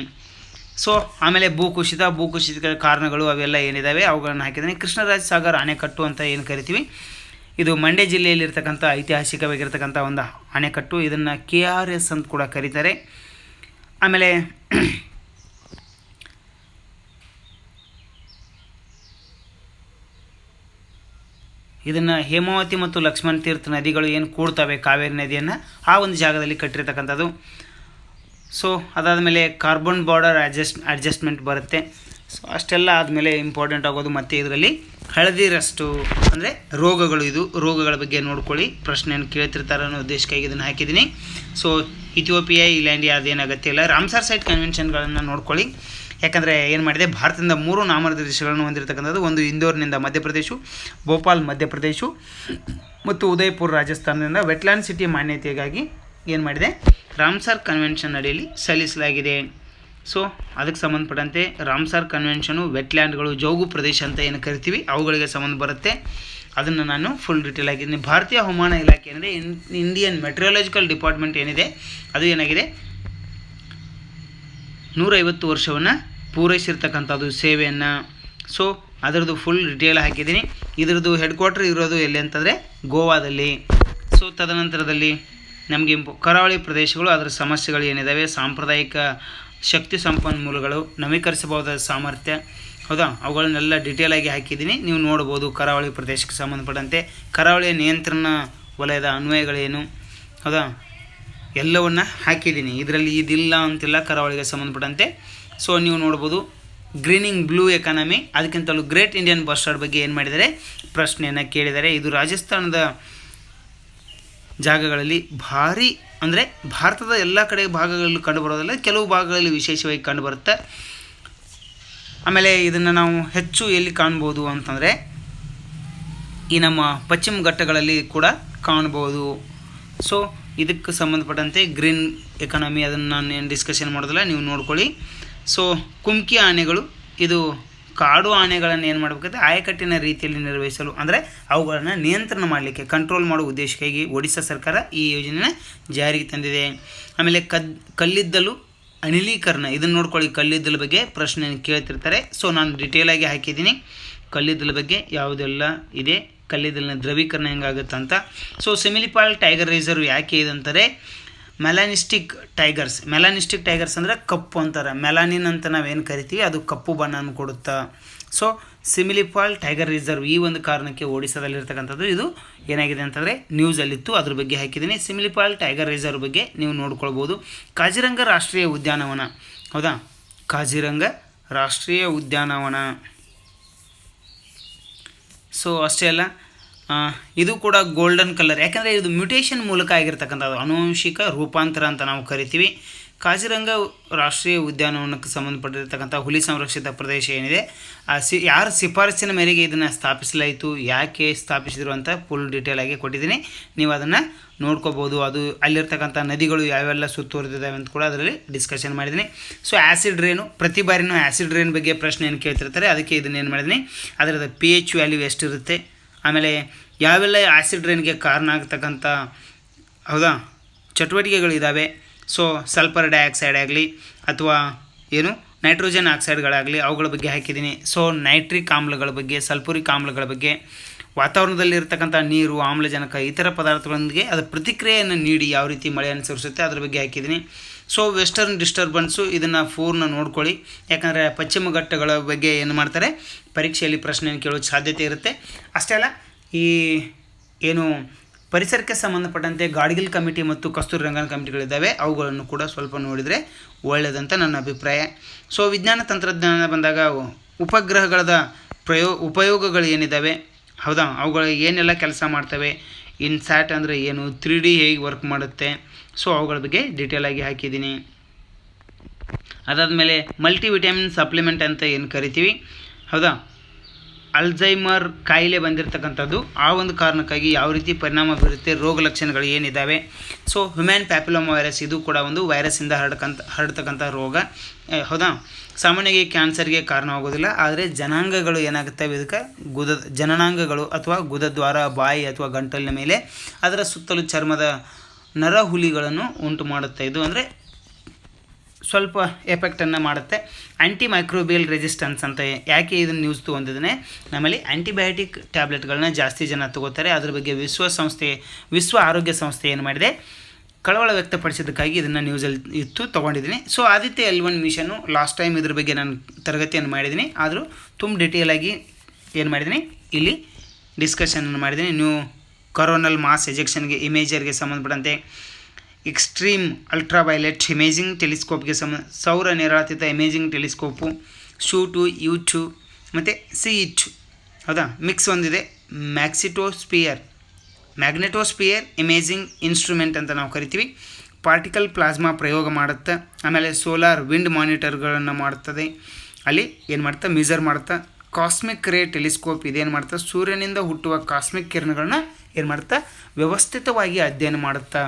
ಸೊ ಆಮೇಲೆ ಭೂಕುಸಿತಗಳ ಕಾರಣಗಳು ಅವೆಲ್ಲ ಏನಿದ್ದಾವೆ ಅವುಗಳನ್ನು ಹಾಕಿದ್ದೀನಿ. ಕೃಷ್ಣರಾಜ ಸಾಗರ್ ಅಣೆಕಟ್ಟು ಅಂತ ಏನು ಕರಿತೀವಿ, ಇದು ಮಂಡ್ಯ ಜಿಲ್ಲೆಯಲ್ಲಿರ್ತಕ್ಕಂಥ ಐತಿಹಾಸಿಕವಾಗಿರ್ತಕ್ಕಂಥ ಒಂದು ಅಣೆಕಟ್ಟು. ಇದನ್ನು KRS ಅಂತ ಕೂಡ ಕರೀತಾರೆ. ಆಮೇಲೆ ಇದನ್ನು ಹೇಮಾವತಿ ಮತ್ತು ಲಕ್ಷ್ಮಣ ತೀರ್ಥ ನದಿಗಳು ಏನು ಕೂಡ್ತವೆ ಕಾವೇರಿ ನದಿಯನ್ನು ಆ ಒಂದು ಜಾಗದಲ್ಲಿ ಕಟ್ಟಿರ್ತಕ್ಕಂಥದ್ದು. ಸೊ ಅದಾದಮೇಲೆ ಕಾರ್ಬನ್ ಬಾರ್ಡರ್ ಅಡ್ಜಸ್ಟ್ಮೆಂಟ್ ಬರುತ್ತೆ. ಸೊ ಅಷ್ಟೆಲ್ಲ ಆದಮೇಲೆ ಇಂಪಾರ್ಟೆಂಟ್ ಆಗೋದು ಮತ್ತು ಇದರಲ್ಲಿ ಹಳದಿ ರಸ್ಟು ಅಂದರೆ ರೋಗಗಳ ಬಗ್ಗೆ ನೋಡ್ಕೊಳ್ಳಿ, ಪ್ರಶ್ನೆಯನ್ನು ಕೇಳ್ತಿರ್ತಾರೆ ಅನ್ನೋ ಉದ್ದೇಶಕ್ಕಾಗಿ ಇದನ್ನು ಹಾಕಿದ್ದೀನಿ. ಸೊ ಇಥಿಯೋಪಿಯಾ ಇಲ್ಯಾಂಡಿಯಾ ಅದೇನು ಅಗತ್ಯ ಇಲ್ಲ. ರಾಮ್ಸರ್ ಸೈಟ್ ಕನ್ವೆನ್ಷನ್ಗಳನ್ನು ನೋಡ್ಕೊಳ್ಳಿ. ಯಾಕಂದರೆ ಏನು ಮಾಡಿದೆ, ಭಾರತದಿಂದ 3 ನಾಮನಿರ್ದೇಶಗಳನ್ನು ಹೊಂದಿರತಕ್ಕಂಥದ್ದು. ಒಂದು ಇಂದೋರ್ನಿಂದ ಮಧ್ಯಪ್ರದೇಶ, ಭೋಪಾಲ್ ಮಧ್ಯಪ್ರದೇಶ ಮತ್ತು ಉದಯಪುರ ರಾಜಸ್ಥಾನದಿಂದ ವೆಟ್ಲ್ಯಾಂಡ್ ಸಿಟಿ ಮಾನ್ಯತೆಗಾಗಿ ಏನು ಮಾಡಿದೆ, ರಾಮ್ಸರ್ ಕನ್ವೆನ್ಷನ್ ಅಡಿಯಲ್ಲಿ ಸಲ್ಲಿಸಲಾಗಿದೆ. ಸೊ ಅದಕ್ಕೆ ಸಂಬಂಧಪಟ್ಟಂತೆ ರಾಮ್ಸರ್ ಕನ್ವೆನ್ಷನು ವೆಟ್ಲ್ಯಾಂಡ್ಗಳು, ಜೌಗು ಪ್ರದೇಶ ಅಂತ ಏನು ಕರಿತೀವಿ ಅವುಗಳಿಗೆ ಸಂಬಂಧ ಬರುತ್ತೆ. ಅದನ್ನು ನಾನು ಫುಲ್ ಡೀಟೇಲ್ ಆಗಿದ್ದೀನಿ. ಭಾರತೀಯ ಹವಾಮಾನ ಇಲಾಖೆ ಏನಿದೆ, ಇಂಡಿಯನ್ ಮೆಟ್ರಿಯಾಲಜಿಕಲ್ ಡಿಪಾರ್ಟ್ಮೆಂಟ್ ಏನಿದೆ ಅದು ಏನಾಗಿದೆ 150 ವರ್ಷವನ್ನು ಪೂರೈಸಿರ್ತಕ್ಕಂಥದ್ದು ಸೇವೆಯನ್ನು. ಸೊ ಅದರದ್ದು ಫುಲ್ ಡೀಟೇಲ್ ಹಾಕಿದ್ದೀನಿ. ಇದರದ್ದು ಹೆಡ್ ಕ್ವಾರ್ಟರ್ ಇರೋದು ಎಲ್ಲಿ ಅಂತಂದರೆ ಗೋವಾದಲ್ಲಿ. ಸೊ ತದನಂತರದಲ್ಲಿ ನಮಗೆ ಕರಾವಳಿ ಪ್ರದೇಶಗಳು, ಅದರ ಸಮಸ್ಯೆಗಳು ಏನಿದ್ದಾವೆ, ಸಾಂಪ್ರದಾಯಿಕ ಶಕ್ತಿ ಸಂಪನ್ಮೂಲಗಳು, ನವೀಕರಿಸಬಹುದಾದ ಸಾಮರ್ಥ್ಯ ಹೌದಾ ಅವುಗಳನ್ನೆಲ್ಲ ಡೀಟೇಲಾಗಿ ಹಾಕಿದ್ದೀನಿ, ನೀವು ನೋಡ್ಬೋದು. ಕರಾವಳಿ ಪ್ರದೇಶಕ್ಕೆ ಸಂಬಂಧಪಟ್ಟಂತೆ ಕರಾವಳಿಯ ನಿಯಂತ್ರಣ ವಲಯದ ಅನ್ವಯಗಳೇನು ಹೌದಾ ಎಲ್ಲವನ್ನು ಹಾಕಿದ್ದೀನಿ. ಇದರಲ್ಲಿ ಇದಿಲ್ಲ ಅಂತಿಲ್ಲ ಕರಾವಳಿಗೆ ಸಂಬಂಧಪಟ್ಟಂತೆ. ಸೊ ನೀವು ನೋಡ್ಬೋದು. ಗ್ರೀನಿಂಗ್ ಬ್ಲೂ ಎಕಾನಮಿ, ಅದಕ್ಕಿಂತಲೂ ಗ್ರೇಟ್ ಇಂಡಿಯನ್ ಬಸ್ಟರ್ಡ್ ಬಗ್ಗೆ ಏನು ಮಾಡಿದ್ದಾರೆ, ಪ್ರಶ್ನೆಯನ್ನು ಕೇಳಿದ್ದಾರೆ. ಇದು ರಾಜಸ್ಥಾನದ ಜಾಗಗಳಲ್ಲಿ ಭಾರಿ ಅಂದರೆ ಭಾರತದ ಎಲ್ಲ ಕಡೆ ಭಾಗಗಳಲ್ಲಿ ಕಂಡುಬರೋದಿಲ್ಲ, ಕೆಲವು ಭಾಗಗಳಲ್ಲಿ ವಿಶೇಷವಾಗಿ ಕಂಡುಬರುತ್ತೆ. ಆಮೇಲೆ ಇದನ್ನು ನಾವು ಹೆಚ್ಚು ಎಲ್ಲಿ ಕಾಣ್ಬೋದು ಅಂತಂದರೆ ಈ ನಮ್ಮ ಪಶ್ಚಿಮ ಘಟ್ಟಗಳಲ್ಲಿ ಕೂಡ ಕಾಣ್ಬೋದು. ಸೊ ಇದಕ್ಕೆ ಸಂಬಂಧಪಟ್ಟಂತೆ ಗ್ರೀನ್ ಎಕಾನಮಿ ಅದನ್ನು ನಾನು ಏನು ಡಿಸ್ಕಷನ್ ಮಾಡೋದಿಲ್ಲ, ನೀವು ನೋಡ್ಕೊಳ್ಳಿ. ಸೊ ಕುಮ್ಕಿ ಆನೆಗಳು, ಇದು ಕಾಡು ಆನೆಗಳನ್ನು ಏನು ಮಾಡಬೇಕಂದ್ರೆ ಆಯಕಟ್ಟಿನ ರೀತಿಯಲ್ಲಿ ನಿರ್ವಹಿಸಲು ಅಂದರೆ ಅವುಗಳನ್ನು ನಿಯಂತ್ರಣ ಮಾಡಲಿಕ್ಕೆ ಕಂಟ್ರೋಲ್ ಮಾಡುವ ಉದ್ದೇಶಕ್ಕಾಗಿ ಒಡಿಶಾ ಸರ್ಕಾರ ಈ ಯೋಜನೆಯನ್ನು ಜಾರಿಗೆ ತಂದಿದೆ. ಆಮೇಲೆ ಕಲ್ಲಿದ್ದಲು ಅನಿಲೀಕರಣ, ಇದನ್ನು ನೋಡ್ಕೊಳ್ಳಿ. ಕಲ್ಲಿದ್ದಲು ಬಗ್ಗೆ ಪ್ರಶ್ನೆಯನ್ನು ಕೇಳ್ತಿರ್ತಾರೆ. ಸೊ ನಾನು ಡೀಟೇಲಾಗಿ ಹಾಕಿದ್ದೀನಿ ಕಲ್ಲಿದ್ದಲು ಬಗ್ಗೆ ಯಾವುದೆಲ್ಲ ಇದೆ, ಕಲ್ಲಿದ್ದಲಿನ ದ್ರವೀಕರಣ ಹೆಂಗಾಗುತ್ತೆ ಅಂತ. ಸೊ ಸಿಮಿಲಿಪಾಲ್ ಟೈಗರ್ ರಿಸರ್ವ್ ಯಾಕೆ ಇದೆ ಅಂತಾರೆ, ಮೆಲಾನಿಸ್ಟಿಕ್ ಟೈಗರ್ಸ್ ಅಂದರೆ ಕಪ್ಪು ಅಂತಾರೆ. ಮೆಲಾನಿನ್ ಅಂತ ನಾವೇನು ಕರಿತೀವಿ ಅದು ಕಪ್ಪು ಬಣ್ಣವನ್ನು ಕೊಡುತ್ತಾ. ಸೊ ಸಿಮಿಲಿಪಾಲ್ ಟೈಗರ್ ರಿಸರ್ವ್ ಈ ಒಂದು ಕಾರಣಕ್ಕೆ ಒಡಿಶಾದಲ್ಲಿರ್ತಕ್ಕಂಥದ್ದು. ಇದು ಏನಾಗಿದೆ ಅಂತಂದರೆ ನ್ಯೂಸಲ್ಲಿತ್ತು, ಅದ್ರ ಬಗ್ಗೆ ಹಾಕಿದ್ದೀನಿ. ಸಿಮಿಲಿಪಾಲ್ ಟೈಗರ್ ರಿಸರ್ವ್ ಬಗ್ಗೆ ನೀವು ನೋಡ್ಕೊಳ್ಬೋದು. ಕಾಜಿರಂಗ ರಾಷ್ಟ್ರೀಯ ಉದ್ಯಾನವನ ಹೌದಾ, ಕಾಜಿರಂಗ ರಾಷ್ಟ್ರೀಯ ಉದ್ಯಾನವನ. ಸೊ ಅಷ್ಟೇ ಅಲ್ಲ, ಇದು ಕೂಡ ಗೋಲ್ಡನ್ ಕಲರ್, ಯಾಕಂದರೆ ಇದು ಮ್ಯೂಟೇಷನ್ ಮೂಲಕ ಆಗಿರ್ತಕ್ಕಂಥದ್ದು, ಆನುವಂಶಿಕ ರೂಪಾಂತರ ಅಂತ ನಾವು ಕರಿತೀವಿ. ಕಾಜಿರಂಗ ರಾಷ್ಟ್ರೀಯ ಉದ್ಯಾನವನಕ್ಕೆ ಸಂಬಂಧಪಟ್ಟಿರ್ತಕ್ಕಂಥ ಹುಲಿ ಸಂರಕ್ಷಿತ ಪ್ರದೇಶ ಏನಿದೆ, ಯಾರ ಶಿಫಾರಸಿನ ಮೇರೆಗೆ ಇದನ್ನು ಸ್ಥಾಪಿಸಲಾಯಿತು, ಯಾಕೆ ಸ್ಥಾಪಿಸಿದರು ಅಂತ ಫುಲ್ ಡೀಟೇಲಾಗಿ ಕೊಟ್ಟಿದ್ದೀನಿ, ನೀವು ಅದನ್ನು ನೋಡ್ಕೋಬೋದು. ಅದು ಅಲ್ಲಿರ್ತಕ್ಕಂಥ ನದಿಗಳು ಯಾವೆಲ್ಲ ಸುತ್ತುವರೆದಿದ್ದಾವೆ ಅಂತ ಕೂಡ ಅದರಲ್ಲಿ ಡಿಸ್ಕಷನ್ ಮಾಡಿದ್ದೀನಿ. ಸೊ ಆ್ಯಸಿಡ್ ರೇನು, ಪ್ರತಿ ಬಾರಿನೂ ಆ್ಯಸಿಡ್ ರೇನ್ ಬಗ್ಗೆ ಪ್ರಶ್ನೆಯನ್ನು ಕೇಳ್ತಿರ್ತಾರೆ, ಅದಕ್ಕೆ ಇದನ್ನೇನು ಮಾಡಿದ್ದೀನಿ, ಅದರದ pH ವ್ಯಾಲ್ಯೂ ಎಷ್ಟಿರುತ್ತೆ, ಆಮೇಲೆ ಯಾವೆಲ್ಲ ಆ್ಯಸಿಡ್ ರೇನ್ಗೆ ಕಾರಣ ಆಗ್ತಕ್ಕಂಥ ಹೌದಾ ಚಟುವಟಿಕೆಗಳಿದ್ದಾವೆ. ಸೊ ಸಲ್ಫರ್ ಡೈಆಕ್ಸೈಡ್ ಆಗಲಿ ಅಥವಾ ಏನು ನೈಟ್ರೋಜನ್ ಆಕ್ಸೈಡ್ಗಳಾಗಲಿ ಅವುಗಳ ಬಗ್ಗೆ ಹಾಕಿದ್ದೀನಿ. ಸೊ ನೈಟ್ರಿಕ್ ಆಮ್ಲಗಳ ಬಗ್ಗೆ, ಸಲ್ಫುರಿಕ್ ಆಮ್ಲಗಳ ಬಗ್ಗೆ, ವಾತಾವರಣದಲ್ಲಿ ಇರತಕ್ಕಂಥ ನೀರು, ಆಮ್ಲಜನಕ, ಇತರ ಪದಾರ್ಥಗಳೊಂದಿಗೆ ಅದರ ಪ್ರತಿಕ್ರಿಯೆಯನ್ನು ನೀಡಿ ಯಾವ ರೀತಿ ಮಳೆಯನ್ನು ಸುರಿಸುತ್ತೆ ಅದ್ರ ಬಗ್ಗೆ ಹಾಕಿದ್ದೀನಿ. ಸೊ ವೆಸ್ಟರ್ನ್ ಡಿಸ್ಟರ್ಬೆನ್ಸು ಇದನ್ನು ಪೂರ್ಣ ನೋಡ್ಕೊಳ್ಳಿ, ಯಾಕಂದರೆ ಪಶ್ಚಿಮ ಘಟ್ಟಗಳ ಬಗ್ಗೆ ಏನು ಮಾಡ್ತಾರೆ ಪರೀಕ್ಷೆಯಲ್ಲಿ ಪ್ರಶ್ನೆಯನ್ನು ಕೇಳೋ ಸಾಧ್ಯತೆ ಇರುತ್ತೆ. ಅಷ್ಟೇ ಅಲ್ಲ, ಈ ಏನು ಪರಿಸರಕ್ಕೆ ಸಂಬಂಧಪಟ್ಟಂತೆ ಗಾಡ್ಗಿಲ್ ಕಮಿಟಿ ಮತ್ತು ಕಸ್ತೂರಿ ರಂಗನ್ ಕಮಿಟಿಗಳಿದ್ದಾವೆ, ಅವುಗಳನ್ನು ಕೂಡ ಸ್ವಲ್ಪ ನೋಡಿದರೆ ಒಳ್ಳೆಯದಂತ ನನ್ನ ಅಭಿಪ್ರಾಯ. ಸೊ ವಿಜ್ಞಾನ ತಂತ್ರಜ್ಞಾನ ಬಂದಾಗ ಉಪಗ್ರಹಗಳದ ಉಪಯೋಗಗಳು ಏನಿದ್ದಾವೆ, ಹೌದಾ, ಅವುಗಳು ಏನೆಲ್ಲ ಕೆಲಸ ಮಾಡ್ತವೆ, ಇನ್ಸ್ಯಾಟ್ ಅಂದರೆ ಏನು, 3D ಹೇಗೆ ವರ್ಕ್ ಮಾಡುತ್ತೆ, ಸೊ ಅವುಗಳ ಬಗ್ಗೆ ಡೀಟೇಲಾಗಿ ಹಾಕಿದ್ದೀನಿ. ಅದಾದಮೇಲೆ ಮಲ್ಟಿವಿಟಮಿನ್ ಸಪ್ಲಿಮೆಂಟ್ ಅಂತ ಏನು ಕರಿತೀವಿ, ಹೌದಾ, ಅಲ್ಝೈಮರ್ ಕಾಯಿಲೆ ಬಂದಿರತಕ್ಕಂಥದ್ದು, ಆ ಒಂದು ಕಾರಣಕ್ಕಾಗಿ ಯಾವ ರೀತಿ ಪರಿಣಾಮ ಬೀರುತ್ತೆ, ರೋಗ ಲಕ್ಷಣಗಳು ಏನಿದ್ದಾವೆ. ಸೊ ಹ್ಯೂಮನ್ ಪ್ಯಾಪಿಲೋಮಾ ವೈರಸ್ ಇದು ಕೂಡ ಒಂದು ವೈರಸ್ಸಿಂದ ಹರಡ್ತಕ್ಕಂಥ ರೋಗ, ಹೌದಾ. ಸಾಮಾನ್ಯವಾಗಿ ಕ್ಯಾನ್ಸರ್ಗೆ ಕಾರಣವಾಗೋದಿಲ್ಲ, ಆದರೆ ಜನಾಂಗಗಳು ಏನಾಗುತ್ತವೆ ಇದಕ್ಕೆ ಜನನಾಂಗಗಳು ಅಥವಾ ಗುದದ್ವಾರ, ಬಾಯಿ ಅಥವಾ ಗಂಟಲಿನ ಮೇಲೆ ಅದರ ಸುತ್ತಲೂ ಚರ್ಮದ ನರಹುಲಿಗಳನ್ನು ಉಂಟು ಮಾಡುತ್ತೆ. ಇದು ಅಂದರೆ ಸ್ವಲ್ಪ ಎಫೆಕ್ಟನ್ನು ಮಾಡುತ್ತೆ. ಆ್ಯಂಟಿ ಮೈಕ್ರೋಬಿಯಲ್ ರೆಸಿಸ್ಟೆನ್ಸ್ ಅಂತ ಯಾಕೆ ಇದನ್ನು ನ್ಯೂಸ್ ತೊಗೊಂಡಿದ್ದೇನೆ, ನಮ್ಮಲ್ಲಿ ಆ್ಯಂಟಿಬಯೋಟಿಕ್ ಟ್ಯಾಬ್ಲೆಟ್ಗಳನ್ನ ಜಾಸ್ತಿ ಜನ ತಗೋತಾರೆ. ಅದ್ರ ಬಗ್ಗೆ ವಿಶ್ವ ಆರೋಗ್ಯ ಸಂಸ್ಥೆ ಏನು ಮಾಡಿದೆ, ಕಳವಳ ವ್ಯಕ್ತಪಡಿಸಿದ್ದಕ್ಕಾಗಿ ಇದನ್ನು ನ್ಯೂಸಲ್ಲಿ ಇತ್ತು ತೊಗೊಂಡಿದ್ದೀನಿ. ಸೊ ಆದಿತ್ಯ L1 ಮಿಷನ್ನು ಲಾಸ್ಟ್ ಟೈಮ್ ಇದ್ರ ಬಗ್ಗೆ ನಾನು ತರಗತಿಯನ್ನು ಮಾಡಿದ್ದೀನಿ, ಆದರೂ ತುಂಬ ಡೀಟೇಲಾಗಿ ಏನು ಮಾಡಿದ್ದೀನಿ ಇಲ್ಲಿ ಡಿಸ್ಕಷನನ್ನು ಮಾಡಿದ್ದೀನಿ. ನೀವು ಕೊರೋನಲ್ ಮಾಸ್ ಎಜೆಕ್ಷನ್ಗೆ ಇಮೇಜರ್ಗೆ ಸಂಬಂಧಪಟ್ಟಂತೆ ಎಕ್ಸ್ಟ್ರೀಮ್ ಅಲ್ಟ್ರಾವೈಲೆಟ್ ಇಮೇಜಿಂಗ್ ಟೆಲಿಸ್ಕೋಪ್ಗೆ ಸೌರ ನೇರಾತೀತ ಇಮೇಜಿಂಗ್ ಟೆಲಿಸ್ಕೋಪು, ಶೂ2, U2 ಮತ್ತು C2, ಹೌದಾ. ಮಿಕ್ಸ್ ಒಂದಿದೆ, ಮ್ಯಾಗ್ನೆಟೋಸ್ಪಿಯರ್ ಇಮೇಜಿಂಗ್ ಇನ್ಸ್ಟ್ರೂಮೆಂಟ್ ಅಂತ ನಾವು ಕರಿತೀವಿ. ಪಾರ್ಟಿಕಲ್ ಪ್ಲಾಸ್ಮಾ ಪ್ರಯೋಗ ಮಾಡುತ್ತೆ. ಆಮೇಲೆ ಸೋಲಾರ್ ವಿಂಡ್ ಮಾನಿಟರ್ಗಳನ್ನು ಮಾಡುತ್ತದೆ, ಅಲ್ಲಿ ಏನು ಮಾಡುತ್ತೆ ಮೆಜರ್ ಮಾಡುತ್ತೆ. ಕಾಸ್ಮಿಕ್ ರೇ ಟೆಲಿಸ್ಕೋಪ್ ಇದೇನು ಮಾಡುತ್ತೆ, ಸೂರ್ಯನಿಂದ ಹುಟ್ಟುವ ಕಾಸ್ಮಿಕ್ ಕಿರಣಗಳನ್ನ ಏನು ಮಾಡುತ್ತೆ ವ್ಯವಸ್ಥಿತವಾಗಿ ಅಧ್ಯಯನ ಮಾಡುತ್ತಾ.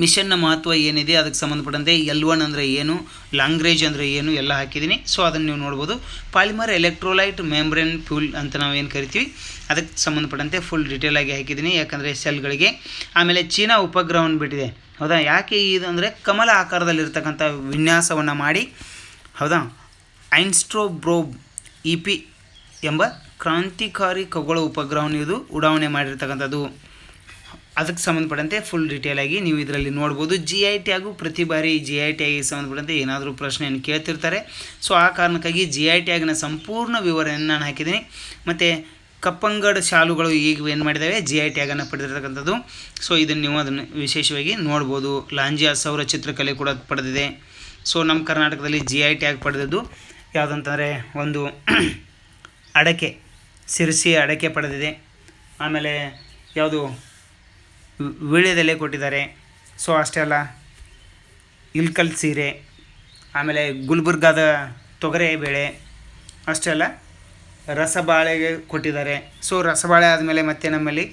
ಮಿಷನ್ನ ಮಹತ್ವ ಏನಿದೆ ಅದಕ್ಕೆ ಸಂಬಂಧಪಟ್ಟಂತೆ L1 ಅಂದರೆ ಏನು, ಲಾಂಗ್ ರೇಂಜ್ ಅಂದರೆ ಏನು ಎಲ್ಲ ಹಾಕಿದ್ದೀನಿ. ಸೊ ಅದನ್ನು ನೀವು ನೋಡ್ಬೋದು. ಪಾಲಿಮರ್ ಎಲೆಕ್ಟ್ರೋಲೈಟ್ ಮೆಂಬ್ರೇನ್ ಫ್ಯೂಲ್ ಅಂತ ನಾವು ಏನು ಕರಿತೀವಿ ಅದಕ್ಕೆ ಸಂಬಂಧಪಟ್ಟಂತೆ ಫುಲ್ ಡೀಟೇಲಾಗಿ ಹಾಕಿದ್ದೀನಿ, ಯಾಕಂದರೆ ಸೆಲ್ಗಳಿಗೆ. ಆಮೇಲೆ ಚೀನಾ ಉಪಗ್ರಹವನ್ನು ಬಿಟ್ಟಿದೆ, ಹೌದಾ. ಯಾಕೆ ಇದು ಅಂದರೆ ಕಮಲ ಆಕಾರದಲ್ಲಿರ್ತಕ್ಕಂಥ ವಿನ್ಯಾಸವನ್ನು ಮಾಡಿ, ಹೌದಾ, ಐನ್ಸ್ಟ್ರೋಬ್ರೋಬ್ EP ಎಂಬ ಕ್ರಾಂತಿಕಾರಿ ಖಗೋಳ ಉಪಗ್ರಹವನ್ನು ಇದು ಉಡಾವಣೆ ಮಾಡಿರ್ತಕ್ಕಂಥದ್ದು. ಅದಕ್ಕೆ ಸಂಬಂಧಪಟ್ಟಂತೆ ಫುಲ್ ಡೀಟೇಲಾಗಿ ನೀವು ಇದರಲ್ಲಿ ನೋಡ್ಬೋದು. GI ಟ್ಯಾಗು ಪ್ರತಿ ಬಾರಿ GI ಟ್ಯಾಗಿಗೆ ಸಂಬಂಧಪಟ್ಟಂತೆ ಏನಾದರೂ ಪ್ರಶ್ನೆಯನ್ನು ಕೇಳ್ತಿರ್ತಾರೆ. ಸೊ ಆ ಕಾರಣಕ್ಕಾಗಿ GI ಟ್ಯಾಗ್ನ ಸಂಪೂರ್ಣ ವಿವರಣೆಯನ್ನು ನಾನು ಹಾಕಿದ್ದೀನಿ. ಮತ್ತು ಕಪ್ಪಂಗಡ್ ಶಾಲುಗಳು ಈಗ ಏನು ಮಾಡಿದ್ದಾವೆ GI ಟ್ಯಾಗನ್ನು ಪಡೆದಿರ್ತಕ್ಕಂಥದ್ದು. ಸೊ ಇದನ್ನು ನೀವು ಅದನ್ನು ವಿಶೇಷವಾಗಿ ನೋಡ್ಬೋದು. ಲಾಂಜಿಯಾ ಸೌರ ಚಿತ್ರಕಲೆ ಕೂಡ ಪಡೆದಿದೆ. ಸೊ ನಮ್ಮ ಕರ್ನಾಟಕದಲ್ಲಿ GI ಟ್ಯಾಗ್ ಪಡೆದದ್ದು ಯಾವುದಂತಂದರೆ ಒಂದು ಅಡಕೆ, ಸಿರ್ಸಿ ಅಡಕೆ ಪಡೆದಿದೆ. ಆಮೇಲೆ ಯಾವುದು ವೀಳ್ಯದೆಲೆ ಕೊಟ್ಟಿದ್ದಾರೆ. ಸೊ ಅಷ್ಟೇ ಅಲ್ಲ, ಇಲ್ಕಲ್ ಸೀರೆ, ಆಮೇಲೆ ಗುಲ್ಬರ್ಗಾದ ತೊಗರೆ ಬೇಳೆ, ಅಷ್ಟೇ ಅಲ್ಲ ರಸಬಾಳೆಗೆ ಕೊಟ್ಟಿದ್ದಾರೆ. ಸೊ ರಸಬಾಳೆ ಆದಮೇಲೆ ಮತ್ತೆ ನಮ್ಮಲ್ಲಿ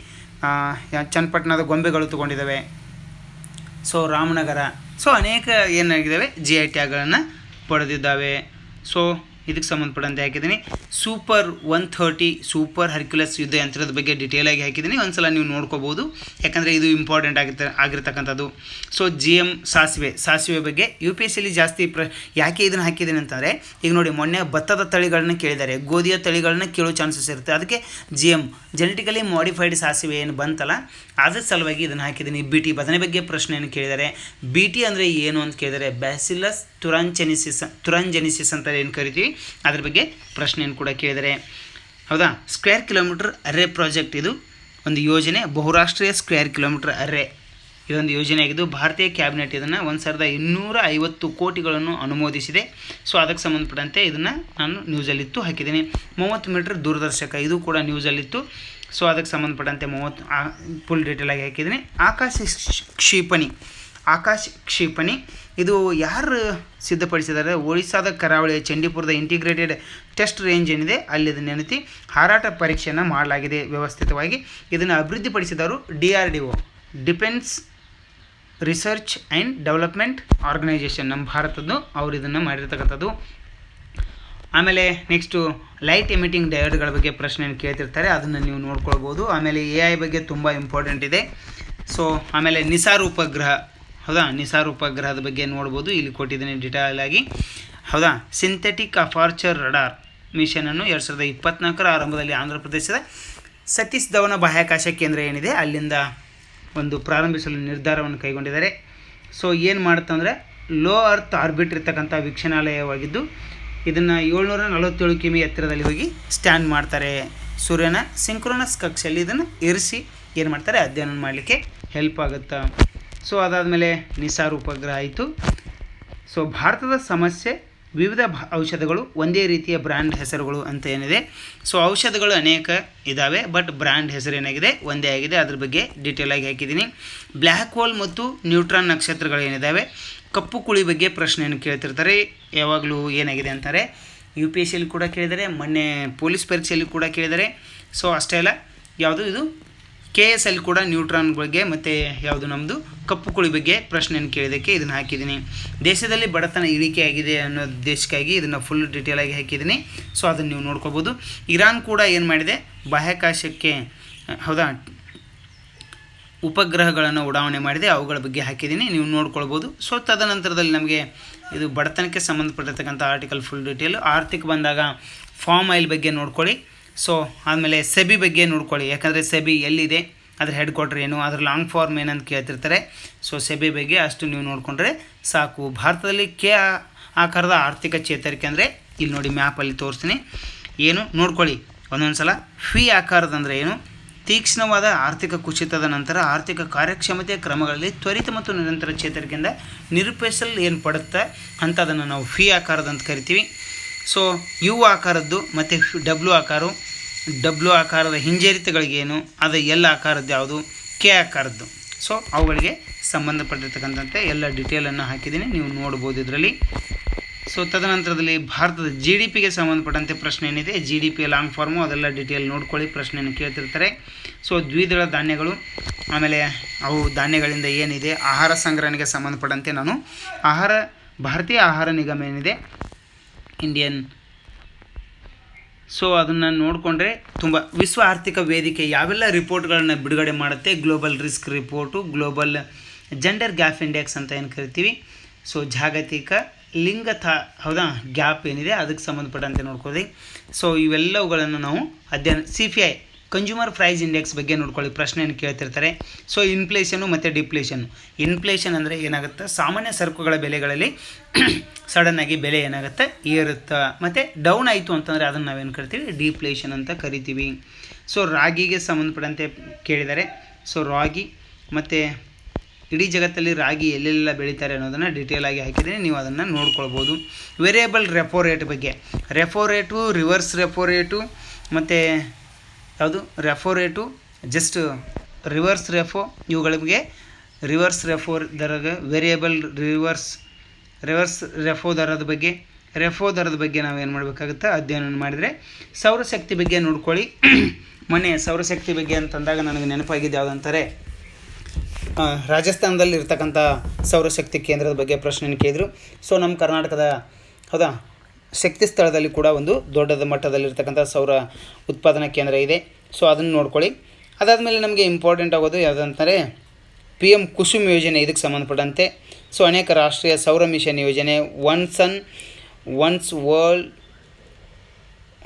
ಚನ್ನಪಟ್ಟಣದ ಗೊಂಬೆಗಳು ತೊಗೊಂಡಿದ್ದಾವೆ. ಸೊ ರಾಮನಗರ, ಸೊ ಅನೇಕ ಏನಾಗಿದ್ದಾವೆ GI ಟ್ಯಾಗ್ಗಳನ್ನು ಪಡೆದಿದ್ದಾವೆ. ಸೊ ಇದಕ್ಕೆ ಸಂಬಂಧಪಟ್ಟಂತೆ ಹಾಕಿದ್ದೀನಿ. ಸೂಪರ್ 130 ಸೂಪರ್ ಹರ್ಕ್ಯುಲಸ್ ಯುದ್ಧ ಯಂತ್ರದ ಬಗ್ಗೆ ಡೀಟೇಲಾಗಿ ಹಾಕಿದ್ದೀನಿ, ಒಂದ್ಸಲ ನೀವು ನೋಡ್ಕೋಬೋದು, ಯಾಕಂದರೆ ಇದು ಇಂಪಾರ್ಟೆಂಟ್ ಆಗಿರ್ತಕ್ಕಂಥದ್ದು. ಸೊ GM ಸಾಸಿವೆ ಬಗ್ಗೆ UPSCಯಲ್ಲಿ ಜಾಸ್ತಿ ಯಾಕೆ ಇದನ್ನು ಹಾಕಿದ್ದೀನಿ ಅಂತಂದರೆ, ಈಗ ನೋಡಿ ಮೊನ್ನೆ ಭತ್ತದ ತಳಿಗಳನ್ನ ಕೇಳಿದ್ದಾರೆ, ಗೋಧಿಯ ತಳಿಗಳನ್ನ ಕೇಳೋ ಚಾನ್ಸಸ್ ಇರುತ್ತೆ. ಅದಕ್ಕೆ GM ಜೆನೆಟಿಕಲಿ ಮಾಡಿಫೈಡ್ ಸಾಸಿವೆ ಏನು ಬಂತಲ್ಲ, ಅದ್ರ ಸಲುವಾಗಿ ಇದನ್ನು ಹಾಕಿದ್ದೀನಿ. BT ಬದನೆ ಬಗ್ಗೆ ಪ್ರಶ್ನೆಯನ್ನು ಕೇಳಿದ್ದಾರೆ. BT ಅಂದರೆ ಏನು ಅಂತ ಕೇಳಿದ್ದಾರೆ, ಬ್ಯಾಸಿಲಸ್ ತುರಾಂಜೆನಿಸಿಸ್ ಅಂತ ಏನು ಕರಿತೀವಿ ಅದ್ರ ಬಗ್ಗೆ ಪ್ರಶ್ನೆಯನ್ನು ಕೂಡ ಕೇಳಿದರೆ, ಹೌದಾ. ಸ್ಕ್ವೇರ್ ಕಿಲೋಮೀಟರ್ ಅರ್ರೆ ಪ್ರಾಜೆಕ್ಟ್ ಇದು ಒಂದು ಯೋಜನೆ, ಬಹುರಾಷ್ಟ್ರೀಯ ಸ್ಕ್ವೇರ್ ಕಿಲೋಮೀಟರ್ ಅರ್ರೆ ಇದೊಂದು ಯೋಜನೆ ಆಗಿದ್ದು ಭಾರತೀಯ ಕ್ಯಾಬಿನೆಟ್ ಇದನ್ನು 1250 ಕೋಟಿಗಳನ್ನು ಅನುಮೋದಿಸಿದೆ. ಸೊ ಅದಕ್ಕೆ ಸಂಬಂಧಪಟ್ಟಂತೆ ಇದನ್ನು ನಾನು ನ್ಯೂಸಲ್ಲಿತ್ತು ಹಾಕಿದ್ದೀನಿ. 30 ಮೀಟರ್ ದೂರದರ್ಶಕ ಇದು ಕೂಡ ನ್ಯೂಸಲ್ಲಿತ್ತು. ಸೊ ಅದಕ್ಕೆ ಸಂಬಂಧಪಟ್ಟಂತೆ ಫುಲ್ ಡೀಟೇಲಾಗಿ ಹಾಕಿದ್ದೀನಿ. ಆಕಾಶ ಕ್ಷಿಪಣಿ ಇದು ಯಾರು ಸಿದ್ಧಪಡಿಸಿದ್ದಾರೆ, ಒಡಿಸ್ಸಾದ ಕರಾವಳಿಯ ಚಂಡೀಪುರದ ಇಂಟಿಗ್ರೇಟೆಡ್ ಟೆಸ್ಟ್ ರೇಂಜ್ ಏನಿದೆ ಅಲ್ಲಿ ಇದನ್ನು ಹಾರಾಟ ಪರೀಕ್ಷೆಯನ್ನು ಮಾಡಲಾಗಿದೆ ವ್ಯವಸ್ಥಿತವಾಗಿ. ಇದನ್ನು ಅಭಿವೃದ್ಧಿಪಡಿಸಿದವರು DRDO, defence research and development organisation, ನಮ್ಮ ಭಾರತದ್ದು ಅವರು ಇದನ್ನು ಮಾಡಿರ್ತಕ್ಕಂಥದ್ದು. ಆಮೇಲೆ ನೆಕ್ಸ್ಟು ಲೈಟ್ ಎಮಿಟಿಂಗ್ ಡಯೋಡ್ಗಳ ಬಗ್ಗೆ ಪ್ರಶ್ನೆಯನ್ನು ಕೇಳ್ತಿರ್ತಾರೆ, ಅದನ್ನು ನೀವು ನೋಡ್ಕೊಳ್ಬೋದು. ಆಮೇಲೆ AI ಬಗ್ಗೆ ತುಂಬ ಇಂಪಾರ್ಟೆಂಟ್ ಇದೆ. ಸೊ ಆಮೇಲೆ ನಿಸಾರ್ ಉಪಗ್ರಹ, ಹೌದಾ, ನಿಸಾರ್ ಉಪಗ್ರಹದ ಬಗ್ಗೆ ನೋಡ್ಬೋದು, ಇಲ್ಲಿ ಕೊಟ್ಟಿದ್ದೀನಿ ಡೀಟೇಲ್ ಆಗಿ, ಹೌದಾ. ಸಿಂಥೆಟಿಕ್ ಅಪರ್ಚರ್ ರಡಾರ್ ಮಿಷನನ್ನು 2024 ಆರಂಭದಲ್ಲಿ ಆಂಧ್ರ ಪ್ರದೇಶದ ಸತೀಶ್ ಧವನ್ ಬಾಹ್ಯಾಕಾಶ ಕೇಂದ್ರ ಏನಿದೆ ಅಲ್ಲಿಂದ ಒಂದು ಪ್ರಾರಂಭಿಸಲು ನಿರ್ಧಾರವನ್ನು ಕೈಗೊಂಡಿದ್ದಾರೆ. ಸೊ ಏನು ಮಾಡುತ್ತಂದರೆ ಲೋ ಅರ್ತ್ ಆರ್ಬಿಟ್ ಇರ್ತಕ್ಕಂಥ ವೀಕ್ಷಣಾಲಯವಾಗಿದ್ದು ಇದನ್ನು 747 ಕಿಮಿ ಎತ್ತರದಲ್ಲಿ ಹೋಗಿ ಸ್ಟ್ಯಾಂಡ್ ಮಾಡ್ತಾರೆ. ಸೂರ್ಯನ ಸಿಂಕ್ರೋನಸ್ ಕಕ್ಷೆಯಲ್ಲಿ ಇದನ್ನು ಇರಿಸಿ ಏನು ಮಾಡ್ತಾರೆ, ಅಧ್ಯಯನ ಮಾಡಲಿಕ್ಕೆ ಹೆಲ್ಪ್ ಆಗುತ್ತೆ. ಸೊ ಅದಾದಮೇಲೆ ನಿಸಾರ್ ಉಪಗ್ರಹ ಆಯಿತು. ಸೊ ಭಾರತದ ಸಮಸ್ಯೆ ವಿವಿಧ ಔಷಧಗಳು ಒಂದೇ ರೀತಿಯ ಬ್ರ್ಯಾಂಡ್ ಹೆಸರುಗಳು ಅಂತ ಏನಿದೆ. ಸೊ ಔಷಧಗಳು ಅನೇಕ ಇದ್ದಾವೆ, ಬಟ್ ಬ್ರ್ಯಾಂಡ್ ಹೆಸರು ಏನಾಗಿದೆ, ಒಂದೇ ಆಗಿದೆ. ಅದ್ರ ಬಗ್ಗೆ ಡೀಟೇಲ್ ಆಗಿ ಹಾಕಿದ್ದೀನಿ. ಬ್ಲ್ಯಾಕ್ ಹೋಲ್ ಮತ್ತು ನ್ಯೂಟ್ರಾನ್ ನಕ್ಷತ್ರಗಳು ಏನಿದ್ದಾವೆ, ಕಪ್ಪು ಕುಳಿ ಬಗ್ಗೆ ಪ್ರಶ್ನೆಯನ್ನು ಕೇಳ್ತಿರ್ತಾರೆ ಯಾವಾಗಲೂ. ಏನಾಗಿದೆ ಅಂತಾರೆ, UPSC ಕೂಡ ಕೇಳಿದ್ದಾರೆ, ಮೊನ್ನೆ ಪೊಲೀಸ್ ಪರೀಕ್ಷೆಯಲ್ಲಿ ಕೂಡ ಕೇಳಿದ್ದಾರೆ. ಸೊ ಅಷ್ಟೇ ಅಲ್ಲ, ಯಾವುದು ಇದು KS ಅಲ್ಲಿ ಕೂಡ ನ್ಯೂಟ್ರಾನ್ ಬಗ್ಗೆ ಮತ್ತು ಯಾವುದು ನಮ್ಮದು ಕಪ್ಪು ಕುಳಿ ಬಗ್ಗೆ ಪ್ರಶ್ನೆಯನ್ನು ಕೇಳಿದ್ದಕ್ಕೆ ಇದನ್ನು ಹಾಕಿದ್ದೀನಿ. ದೇಶದಲ್ಲಿ ಬಡತನ ಇಳಿಕೆ ಆಗಿದೆ ಅನ್ನೋ ಉದ್ದೇಶಕ್ಕಾಗಿ ಇದನ್ನು ಫುಲ್ ಡೀಟೇಲಾಗಿ ಹಾಕಿದ್ದೀನಿ. ಸೊ ಅದನ್ನು ನೀವು ನೋಡ್ಕೋಬೋದು. ಇರಾನ್ ಕೂಡ ಏನು ಮಾಡಿದೆ, ಬಾಹ್ಯಾಕಾಶಕ್ಕೆ ಹೌದಾ ಉಪಗ್ರಹಗಳನ್ನು ಉಡಾವಣೆ ಮಾಡಿದೆ, ಅವುಗಳ ಬಗ್ಗೆ ಹಾಕಿದ್ದೀನಿ, ನೀವು ನೋಡ್ಕೊಳ್ಬೋದು. ಸೊ ತದನಂತರದಲ್ಲಿ ನಮಗೆ ಇದು ಬಡತನಕ್ಕೆ ಸಂಬಂಧಪಟ್ಟಿರ್ತಕ್ಕಂಥ ಆರ್ಟಿಕಲ್ ಫುಲ್ ಡೀಟೇಲು. ಆರ್ಥಿಕ ಬಂದಾಗ ಫಾರ್ಮ್ ಆಯಿಲ್ ಬಗ್ಗೆ ನೋಡ್ಕೊಳ್ಳಿ. ಸೊ ಆದಮೇಲೆ ಸೆಬಿ ಬಗ್ಗೆ ನೋಡ್ಕೊಳ್ಳಿ, ಯಾಕಂದರೆ ಸೆಬಿ ಎಲ್ಲಿದೆ, ಅದ್ರ ಹೆಡ್ ಕ್ವಾರ್ಟರ್ ಏನು, ಅದ್ರ ಲಾಂಗ್ ಫಾರ್ಮ್ ಏನಂತ ಕೇಳ್ತಿರ್ತಾರೆ. ಸೊ ಸೆಬಿ ಬಗ್ಗೆ ಅಷ್ಟು ನೀವು ನೋಡಿಕೊಂಡ್ರೆ ಸಾಕು. ಭಾರತದಲ್ಲಿ ಆಕಾರದ ಆರ್ಥಿಕ ಚೇತರಿಕೆ ಅಂದರೆ ಇಲ್ಲಿ ನೋಡಿ ಮ್ಯಾಪಲ್ಲಿ ತೋರಿಸ್ತೀನಿ, ಏನು ನೋಡ್ಕೊಳ್ಳಿ ಒಂದೊಂದು ಸಲ. ಆಕಾರದ ಅಂದರೆ ಏನು, ತೀಕ್ಷ್ಣವಾದ ಆರ್ಥಿಕ ಕುಸಿತದ ನಂತರ ಆರ್ಥಿಕ ಕಾರ್ಯಕ್ಷಮತೆಯ ಕ್ರಮಗಳಲ್ಲಿ ತ್ವರಿತ ಮತ್ತು ನಿರಂತರ ಚೇತರಿಕೆಯಿಂದ ನಿರೂಪಿಸಲು ಏನು ಪಡುತ್ತೆ ಅಂಥದನ್ನು ನಾವು ಆಕಾರದ ಅಂತ ಕರಿತೀವಿ. ಸೊ ಆಕಾರದ್ದು ಮತ್ತು ಡಬ್ಲ್ಯೂ ಆಕಾರದ ಹಿಂಜರಿತಗಳಿಗೇನು, ಅದು ಎಲ್ ಆಕಾರದ್ದು ಯಾವುದು, ಆಕಾರದ್ದು. ಸೊ ಅವುಗಳಿಗೆ ಸಂಬಂಧಪಟ್ಟಿರ್ತಕ್ಕಂಥಂತೆ ಎಲ್ಲ ಡೀಟೇಲನ್ನು ಹಾಕಿದ್ದೀನಿ, ನೀವು ನೋಡ್ಬೋದು ಇದರಲ್ಲಿ. ಸೊ ತದನಂತರದಲ್ಲಿ ಭಾರತದ GDPಗೆ ಸಂಬಂಧಪಟ್ಟಂತೆ ಪ್ರಶ್ನೆ ಏನಿದೆ, GDP ಲಾಂಗ್ ಫಾರ್ಮು ಅದೆಲ್ಲ ಡೀಟೇಲ್ ನೋಡ್ಕೊಳ್ಳಿ, ಪ್ರಶ್ನೆಯನ್ನು ಕೇಳ್ತಿರ್ತಾರೆ. ಸೊ ದ್ವಿದಳ ಧಾನ್ಯಗಳು, ಆಮೇಲೆ ಅವು ಧಾನ್ಯಗಳಿಂದ ಏನಿದೆ, ಆಹಾರ ಸಂಗ್ರಹಣೆಗೆ ಸಂಬಂಧಪಟ್ಟಂತೆ ನಾನು ಭಾರತೀಯ ಆಹಾರ ನಿಗಮ ಏನಿದೆ ಇಂಡಿಯನ್, ಸೊ ಅದನ್ನು ನೋಡಿಕೊಂಡ್ರೆ ತುಂಬ ವಿಶ್ವ ಆರ್ಥಿಕ ವೇದಿಕೆ ಯಾವೆಲ್ಲ ರಿಪೋರ್ಟ್ಗಳನ್ನು ಬಿಡುಗಡೆ ಮಾಡುತ್ತೆ, global risk report, global gender gap index ಅಂತ ಏನು ಕರಿತೀವಿ. ಸೊ ಜಾಗತಿಕ ಲಿಂಗ ಹೌದಾ ಗ್ಯಾಪ್ ಏನಿದೆ ಅದಕ್ಕೆ ಸಂಬಂಧಪಟ್ಟಂತೆ ನೋಡ್ಕೊಳ್ಳಿ. ಸೊ ಇವೆಲ್ಲವುಗಳನ್ನು ನಾವು ಅಧ್ಯಯನ CPI ಕನ್ಸ್ಯೂಮರ್ ಪ್ರೈಸ್ ಇಂಡೆಕ್ಸ್ ಬಗ್ಗೆ ನೋಡ್ಕೊಳ್ಳಿ, ಪ್ರಶ್ನೆಯನ್ನು ಕೇಳ್ತಿರ್ತಾರೆ. ಸೊ ಇನ್ಫ್ಲೇಷನು ಮತ್ತು ಡಿಫ್ಲೇಷನು. ಇನ್ಫ್ಲೇಷನ್ ಅಂದರೆ ಏನಾಗುತ್ತೆ, ಸಾಮಾನ್ಯ ಸರಕುಗಳ ಬೆಲೆಗಳಲ್ಲಿ ಸಡನ್ನಾಗಿ ಬೆಲೆ ಏನಾಗುತ್ತೆ ಏರುತ್ತಾ, ಮತ್ತು ಡೌನ್ ಆಯಿತು ಅಂತಂದರೆ ಅದನ್ನು ನಾವೇನು ಕರಿತೀವಿ, ಡಿಫ್ಲೇಷನ್ ಅಂತ ಕರಿತೀವಿ. ಸೊ ರಾಗಿಗೆ ಸಂಬಂಧಪಟ್ಟಂತೆ ಕೇಳಿದ್ದಾರೆ. ಸೊ ರಾಗಿ ಮತ್ತು ಇಡೀ ಜಗತ್ತಲ್ಲಿ ರಾಗಿ ಎಲ್ಲೆಲ್ಲ ಬೆಳೀತಾರೆ ಅನ್ನೋದನ್ನು ಡೀಟೇಲಾಗಿ ಹಾಕಿದ್ದೀನಿ, ನೀವು ಅದನ್ನು ನೋಡ್ಕೊಳ್ಬೋದು. ವೇರಿಯೇಬಲ್ ರೆಪೋ ರೇಟ್ ಬಗ್ಗೆ, repo rate, reverse repo rate ಮತ್ತು ಯಾವುದು repo rate, just reverse repo, ಇವುಗಳಿಗೆ ರಿವರ್ಸ್ ರೆಫೋ ದರದ, ವೇರಿಯೇಬಲ್ ರಿವರ್ಸ್ ರೆಫೋ ದರದ ಬಗ್ಗೆ ನಾವೇನು ಮಾಡಬೇಕಾಗುತ್ತೆ, ಅಧ್ಯಯನ ಮಾಡಿದರೆ. ಸೌರಶಕ್ತಿ ಬಗ್ಗೆ ನೋಡ್ಕೊಳ್ಳಿ. ಮೊನ್ನೆ ಸೌರಶಕ್ತಿ ಬಗ್ಗೆ ಅಂತಂದಾಗ ನನಗೆ ನೆನಪಾಗಿದ್ದು ಯಾವುದಂತಾರೆ, ರಾಜಸ್ಥಾನದಲ್ಲಿ ಇರ್ತಕ್ಕಂಥ ಸೌರಶಕ್ತಿ ಕೇಂದ್ರದ ಬಗ್ಗೆ ಪ್ರಶ್ನೆಯನ್ನು ಕೇಳಿದರು. ಸೊ ನಮ್ಮ ಕರ್ನಾಟಕದ ಹೌದಾ ಶಕ್ತಿ ಸ್ಥಳದಲ್ಲಿ ಕೂಡ ಒಂದು ದೊಡ್ಡದ ಮಟ್ಟದಲ್ಲಿರ್ತಕ್ಕಂಥ ಸೌರ ಉತ್ಪಾದನಾ ಕೇಂದ್ರ ಇದೆ. ಸೊ ಅದನ್ನು ನೋಡ್ಕೊಳ್ಳಿ. ಅದಾದಮೇಲೆ ನಮಗೆ ಇಂಪಾರ್ಟೆಂಟ್ ಆಗೋದು ಯಾವುದಂತಾರೆ, PM ಕುಸುಮ್ ಯೋಜನೆ, ಇದಕ್ಕೆ ಸಂಬಂಧಪಟ್ಟಂತೆ. ಸೊ ಅನೇಕ ರಾಷ್ಟ್ರೀಯ ಸೌರ ಮಿಷನ್ ಯೋಜನೆ, ಒನ್ ಸನ್ ಒನ್ಸ್ ವರ್ಲ್ಡ್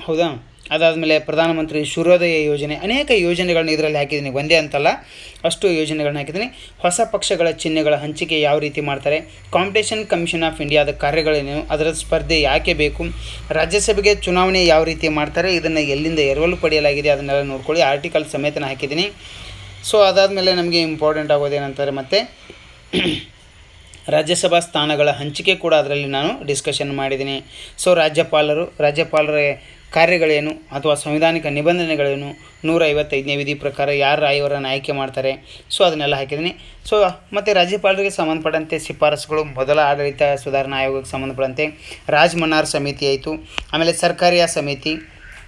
ಹೌದಾ. ಅದಾದಮೇಲೆ ಪ್ರಧಾನಮಂತ್ರಿ ಸೂರ್ಯೋದಯ ಯೋಜನೆ, ಅನೇಕ ಯೋಜನೆಗಳನ್ನ ಇದರಲ್ಲಿ ಹಾಕಿದ್ದೀನಿ, ಒಂದೇ ಅಂತಲ್ಲ ಅಷ್ಟು ಯೋಜನೆಗಳನ್ನ ಹಾಕಿದ್ದೀನಿ. ಹೊಸ ಪಕ್ಷಗಳ ಚಿಹ್ನೆಗಳ ಹಂಚಿಕೆ ಯಾವ ರೀತಿ ಮಾಡ್ತಾರೆ, ಕಾಂಪಿಟೇಷನ್ ಕಮಿಷನ್ ಆಫ್ ಇಂಡಿಯಾದ ಕಾರ್ಯಗಳೇನು, ಅದರ ಸ್ಪರ್ಧೆ ಯಾಕೆ ಬೇಕು, ರಾಜ್ಯಸಭೆಗೆ ಚುನಾವಣೆ ಯಾವ ರೀತಿ ಮಾಡ್ತಾರೆ, ಇದನ್ನು ಎಲ್ಲಿಂದ ಎರವಲು ಪಡೆಯಲಾಗಿದೆ ಅದನ್ನೆಲ್ಲ ನೋಡ್ಕೊಳ್ಳಿ, ಆರ್ಟಿಕಲ್ ಸಮೇತನ ಹಾಕಿದ್ದೀನಿ. ಸೊ ಅದಾದಮೇಲೆ ನಮಗೆ ಇಂಪಾರ್ಟೆಂಟ್ ಆಗೋದೇನಂತಾರೆ, ಮತ್ತು ರಾಜ್ಯಸಭಾ ಸ್ಥಾನಗಳ ಹಂಚಿಕೆ ಕೂಡ ಅದರಲ್ಲಿ ನಾನು ಡಿಸ್ಕಷನ್ ಮಾಡಿದ್ದೀನಿ. ಸೊ ರಾಜ್ಯಪಾಲರ ಕಾರ್ಯಗಳೇನು ಅಥವಾ ಸಂವಿಧಾನಿಕ ನಿಬಂಧನೆಗಳೇನು, 155ನೇ ವಿಧಿ ಪ್ರಕಾರ ಯಾರು ಇವರನ್ನು ಆಯ್ಕೆ ಮಾಡ್ತಾರೆ, ಸೊ ಅದನ್ನೆಲ್ಲ ಹಾಕಿದ್ದೀನಿ. ಸೊ ಮತ್ತು ರಾಜ್ಯಪಾಲರಿಗೆ ಸಂಬಂಧಪಟ್ಟಂತೆ ಶಿಫಾರಸುಗಳು, ಮೊದಲ ಆಡಳಿತ ಸುಧಾರಣಾ ಆಯೋಗಕ್ಕೆ ಸಂಬಂಧಪಟ್ಟಂತೆ ರಾಜ್ ಮನ್ನಾರ್ ಸಮಿತಿ ಆಯಿತು, ಆಮೇಲೆ ಸರ್ಕಾರಿಯ ಸಮಿತಿ.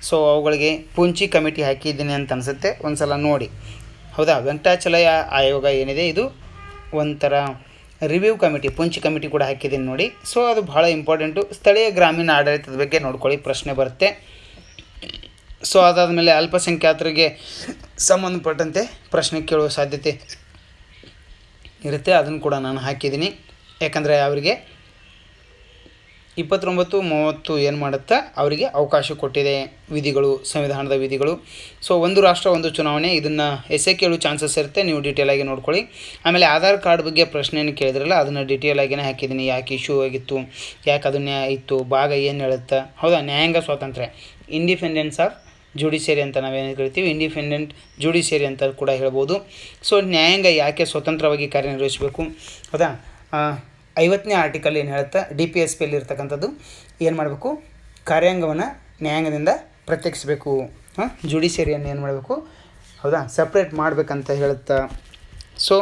ಸೊ ಅವುಗಳಿಗೆ ಪೂಂಚಿ ಕಮಿಟಿ ಹಾಕಿದ್ದೀನಿ ಅಂತ ಅನಿಸುತ್ತೆ, ಒಂದು ಸಲ ನೋಡಿ ಹೌದಾ. ವೆಂಕಟಾಚಲಯ ಆಯೋಗ ಏನಿದೆ ಇದು ಒಂಥರ ರಿವ್ಯೂ ಕಮಿಟಿ, ಪೂಂಚಿ ಕಮಿಟಿ ಕೂಡ ಹಾಕಿದ್ದೀನಿ ನೋಡಿ. ಸೊ ಅದು ಭಾಳ ಇಂಪಾರ್ಟೆಂಟು. ಸ್ಥಳೀಯ ಗ್ರಾಮೀಣ ಆಡಳಿತದ ಬಗ್ಗೆ ನೋಡ್ಕೊಳ್ಳಿ, ಪ್ರಶ್ನೆ ಬರುತ್ತೆ. ಸೊ ಅದಾದಮೇಲೆ ಅಲ್ಪಸಂಖ್ಯಾತರಿಗೆ ಸಂಬಂಧಪಟ್ಟಂತೆ ಪ್ರಶ್ನೆ ಕೇಳುವ ಸಾಧ್ಯತೆ ಇರುತ್ತೆ, ಅದನ್ನು ಕೂಡ ನಾನು ಹಾಕಿದ್ದೀನಿ. ಯಾಕಂದರೆ ಅವರಿಗೆ 29-30 ಏನು ಮಾಡುತ್ತಾ ಅವರಿಗೆ ಅವಕಾಶ ಕೊಟ್ಟಿದೆ ವಿಧಿಗಳು, ಸಂವಿಧಾನದ ವಿಧಿಗಳು. ಸೊ ಒಂದು ರಾಷ್ಟ್ರ ಒಂದು ಚುನಾವಣೆ, ಇದನ್ನು ಎಸೆ ಕೇಳೋ ಚಾನ್ಸಸ್ ಇರುತ್ತೆ, ನೀವು ಡೀಟೇಲಾಗಿ ನೋಡ್ಕೊಳ್ಳಿ. ಆಮೇಲೆ ಆಧಾರ್ ಕಾರ್ಡ್ ಬಗ್ಗೆ ಪ್ರಶ್ನೆಯನ್ನು ಕೇಳಿದ್ರಲ್ಲ, ಅದನ್ನು ಡೀಟೇಲಾಗಿಯೇ ಹಾಕಿದ್ದೀನಿ. ಯಾಕೆ ಇಶ್ಯೂ ಆಗಿತ್ತು, ಯಾಕೆ ಅದನ್ನೇ ಇತ್ತು, ಭಾಗ ಏನು ಹೇಳುತ್ತಾ, ಹೌದಾ. ನ್ಯಾಯಾಂಗ ಸ್ವಾತಂತ್ರ್ಯ, ಇಂಡಿಪೆಂಡೆನ್ಸ್ ಆಫ್ ಜುಡಿಷಿಯರಿ ಅಂತ ನಾವೇನು ಕರಿತೀವಿ, ಇಂಡಿಪೆಂಡೆಂಟ್ ಜುಡಿಷಿಯರಿ ಅಂತ ಕೂಡ ಹೇಳ್ಬೋದು. ಸೊ ನ್ಯಾಯಾಂಗ ಯಾಕೆ ಸ್ವತಂತ್ರವಾಗಿ ಕಾರ್ಯನಿರ್ವಹಿಸಬೇಕು, ಹೌದಾ. 50ನೇ ಆರ್ಟಿಕಲ್ ಏನು ಹೇಳುತ್ತಾ, DPSPಯಲ್ಲಿ ಇರ್ತಕ್ಕಂಥದ್ದು ಏನು ಮಾಡಬೇಕು, ಕಾರ್ಯಾಂಗವನ್ನು ನ್ಯಾಯಾಂಗದಿಂದ ಪ್ರತ್ಯೇಕಿಸಬೇಕು, ಜುಡಿಷಿಯರಿಯನ್ನು ಏನು ಮಾಡಬೇಕು, ಹೌದಾ, ಸಪ್ರೇಟ್ ಮಾಡಬೇಕಂತ ಹೇಳುತ್ತಾ. ಸೊ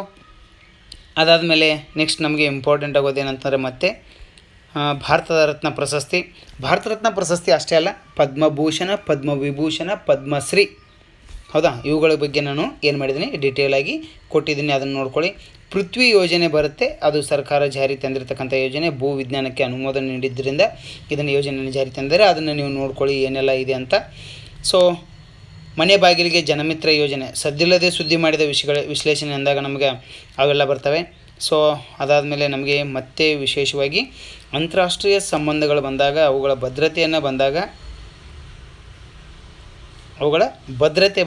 ಅದಾದಮೇಲೆ ನೆಕ್ಸ್ಟ್ ನಮಗೆ ಇಂಪಾರ್ಟೆಂಟ್ ಆಗೋದೇನಂತಂದರೆ ಮತ್ತೆ ಭಾರತದ ರತ್ನ ಪ್ರಶಸ್ತಿ. ಭಾರತ ರತ್ನ ಪ್ರಶಸ್ತಿ ಅಷ್ಟೇ ಅಲ್ಲ, ಪದ್ಮಭೂಷಣ, ಪದ್ಮವಿಭೂಷಣ, ಪದ್ಮಶ್ರೀ, ಹೌದಾ, ಇವುಗಳ ಬಗ್ಗೆ ನಾನು ಏನು ಮಾಡಿದ್ದೀನಿ, ಡೀಟೇಲಾಗಿ ಕೊಟ್ಟಿದ್ದೀನಿ, ಅದನ್ನು ನೋಡ್ಕೊಳ್ಳಿ. ಪೃಥ್ವಿ ಯೋಜನೆ ಬರುತ್ತೆ, ಅದು ಸರ್ಕಾರ ಜಾರಿ ತಂದಿರತಕ್ಕಂಥ ಯೋಜನೆ, ಭೂ ವಿಜ್ಞಾನಕ್ಕೆ ಅನುಮೋದನೆ ನೀಡಿದ್ದರಿಂದ ಇದನ್ನು ಯೋಜನೆಯನ್ನು ಜಾರಿ ತಂದರೆ ಅದನ್ನು ನೀವು ನೋಡ್ಕೊಳ್ಳಿ ಏನೆಲ್ಲ ಇದೆ ಅಂತ. ಸೊ ಮನೆ ಬಾಗಿಲಿಗೆ ಜನಮಿತ್ರ ಯೋಜನೆ, ಸದ್ದಿಲ್ಲದೆ ಸುದ್ದಿ ಮಾಡಿದ ವಿಷಯಗಳ ವಿಶ್ಲೇಷಣೆ ಅಂದಾಗ ನಮಗೆ ಅವೆಲ್ಲ ಬರ್ತವೆ. ಸೊ ಅದಾದಮೇಲೆ ನಮಗೆ ಮತ್ತೆ ವಿಶೇಷವಾಗಿ ಅಂತಾರಾಷ್ಟ್ರೀಯ ಸಂಬಂಧಗಳು ಬಂದಾಗ ಅವುಗಳ ಭದ್ರತೆ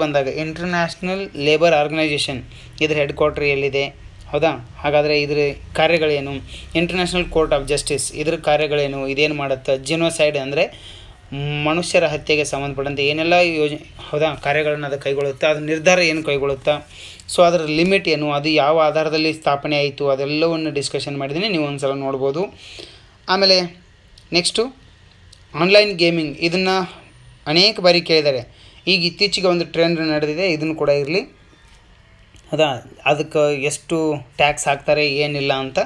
ಬಂದಾಗ ಇಂಟರ್ನ್ಯಾಷನಲ್ ಲೇಬರ್ ಆರ್ಗನೈಜೇಷನ್ ಇದರ ಹೆಡ್ ಕ್ವಾರ್ಟರ್ ಎಲ್ಲಿದೆ, ಹೌದಾ. ಹಾಗಾದರೆ ಇದರ ಕಾರ್ಯಗಳೇನು, ಇಂಟರ್ನ್ಯಾಷನಲ್ ಕೋರ್ಟ್ ಆಫ್ ಜಸ್ಟಿಸ್ ಇದರ ಕಾರ್ಯಗಳೇನು, ಇದೇನು ಮಾಡುತ್ತೆ, ಜಿನೋಸೈಡ್ ಅಂದರೆ ಮನುಷ್ಯರ ಹತ್ಯೆಗೆ ಸಂಬಂಧಪಟ್ಟಂತೆ ಏನೆಲ್ಲ ಹೌದಾ ಕಾರ್ಯಗಳನ್ನು ಅದು ಕೈಗೊಳ್ಳುತ್ತೆ, ಅದರ ನಿರ್ಧಾರ ಏನು ಕೈಗೊಳ್ಳುತ್ತಾ, ಸೊ ಅದರ ಲಿಮಿಟ್ ಏನು, ಅದು ಯಾವ ಆಧಾರದಲ್ಲಿ ಸ್ಥಾಪನೆ ಆಯಿತು, ಅದೆಲ್ಲವನ್ನು ಡಿಸ್ಕಷನ್ ಮಾಡಿದ್ದೀನಿ, ನೀವು ಒಂದು ಸಲ ನೋಡ್ಬೋದು. ಆಮೇಲೆ ನೆಕ್ಸ್ಟು ಆನ್ಲೈನ್ ಗೇಮಿಂಗ್, ಇದನ್ನು ಅನೇಕ ಬಾರಿ ಕೇಳಿದ್ದಾರೆ. ಈಗ ಇತ್ತೀಚೆಗೆ ಒಂದು ಟ್ರೆಂಡ್ ನಡೆದಿದೆ, ಇದನ್ನು ಕೂಡ ಇರಲಿ, ಹೌದಾ. ಅದಕ್ಕೆ ಎಷ್ಟು ಟ್ಯಾಕ್ಸ್ ಹಾಕ್ತಾರೆ ಏನಿಲ್ಲ ಅಂತ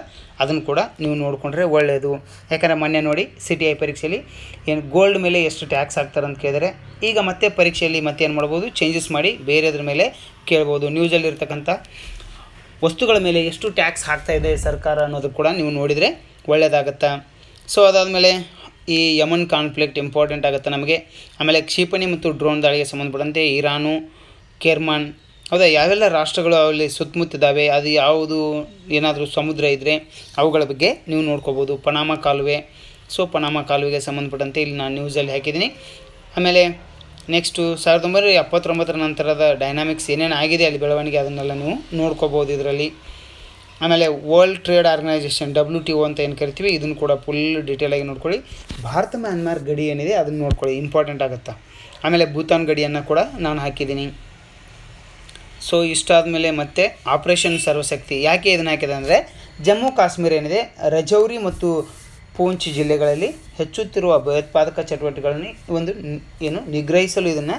ಅದನ್ನು ಕೂಡ ನೀವು ನೋಡಿಕೊಂಡ್ರೆ ಒಳ್ಳೆಯದು. ಯಾಕಂದರೆ ಮೊನ್ನೆ ನೋಡಿ CTI ಪರೀಕ್ಷೆಯಲ್ಲಿ ಏನು ಗೋಲ್ಡ್ ಮೇಲೆ ಎಷ್ಟು ಟ್ಯಾಕ್ಸ್ ಹಾಕ್ತಾರೆ ಅಂತ ಕೇಳಿದರೆ, ಈಗ ಮತ್ತೆ ಪರೀಕ್ಷೆಯಲ್ಲಿ ಮತ್ತೆ ಏನು ಮಾಡ್ಬೋದು, ಚೇಂಜಸ್ ಮಾಡಿ ಬೇರೆದ್ರ ಮೇಲೆ ಕೇಳ್ಬೋದು. ನ್ಯೂಸಲ್ಲಿರ್ತಕ್ಕಂಥ ವಸ್ತುಗಳ ಮೇಲೆ ಎಷ್ಟು ಟ್ಯಾಕ್ಸ್ ಹಾಕ್ತಾಯಿದೆ ಸರ್ಕಾರ ಅನ್ನೋದು ಕೂಡ ನೀವು ನೋಡಿದರೆ ಒಳ್ಳೆಯದಾಗತ್ತೆ. ಸೊ ಅದಾದಮೇಲೆ ಈ ಯಮನ್ ಕಾನ್ಫ್ಲಿಕ್ಟ್ ಇಂಪಾರ್ಟೆಂಟ್ ಆಗುತ್ತೆ ನಮಗೆ. ಆಮೇಲೆ ಕ್ಷಿಪಣಿ ಮತ್ತು ಡ್ರೋನ್ ದಾಳಿಗೆ ಸಂಬಂಧಪಟ್ಟಂತೆ ಇರಾನು, ಕೆರ್ಮಾನ್, ಹೌದಾ, ಯಾವೆಲ್ಲ ರಾಷ್ಟ್ರಗಳು ಅಲ್ಲಿ ಸುತ್ತಮುತ್ತಿದ್ದಾವೆ, ಅದು ಯಾವುದು ಏನಾದರೂ ಸಮುದ್ರ ಇದ್ದರೆ ಅವುಗಳ ಬಗ್ಗೆ ನೀವು ನೋಡ್ಕೋಬೋದು. ಪನಾಮ ಕಾಲುವೆ, ಸೊ ಪನಾಮ ಕಾಲುವೆಗೆ ಸಂಬಂಧಪಟ್ಟಂತೆ ಇಲ್ಲಿ ನಾನು ನ್ಯೂಸಲ್ಲಿ ಹಾಕಿದ್ದೀನಿ. ಆಮೇಲೆ ನೆಕ್ಸ್ಟು 1979 ನಂತರದ ಡೈನಾಮಿಕ್ಸ್ ಏನೇನು ಆಗಿದೆ ಅಲ್ಲಿ ಬೆಳವಣಿಗೆ, ಅದನ್ನೆಲ್ಲ ನೀವು ನೋಡ್ಕೋಬೋದು ಇದರಲ್ಲಿ. ಆಮೇಲೆ ವರ್ಲ್ಡ್ ಟ್ರೇಡ್ ಆರ್ಗನೈಜೇಷನ್ WTO ಅಂತ ಏನು ಕರಿತೀವಿ, ಇದನ್ನು ಕೂಡ ಫುಲ್ ಡೀಟೇಲಾಗಿ ನೋಡ್ಕೊಳ್ಳಿ. ಭಾರತ ಮ್ಯಾನ್ಮಾರ್ ಗಡಿ ಏನಿದೆ ಅದನ್ನು ನೋಡ್ಕೊಳ್ಳಿ, ಇಂಪಾರ್ಟೆಂಟ್ ಆಗುತ್ತೆ. ಆಮೇಲೆ ಭೂತಾನ್ ಗಡಿಯನ್ನು ಕೂಡ ನಾನು ಹಾಕಿದ್ದೀನಿ. ಸೊ ಇಷ್ಟಾದಮೇಲೆ ಮತ್ತೆ ಆಪರೇಷನ್ ಸರ್ವಶಕ್ತಿ, ಯಾಕೆ ಇದನ್ನು ಹಾಕಿದೆ ಅಂದರೆ ಜಮ್ಮು ಕಾಶ್ಮೀರ ಏನಿದೆ, ರಜೌರಿ ಮತ್ತು ಪೂಂಚ್ ಜಿಲ್ಲೆಗಳಲ್ಲಿ ಹೆಚ್ಚುತ್ತಿರುವ ಭಯೋತ್ಪಾದಕ ಚಟುವಟಿಕೆಗಳನ್ನು ನಿಗ್ರಹಿಸಲು ಇದನ್ನು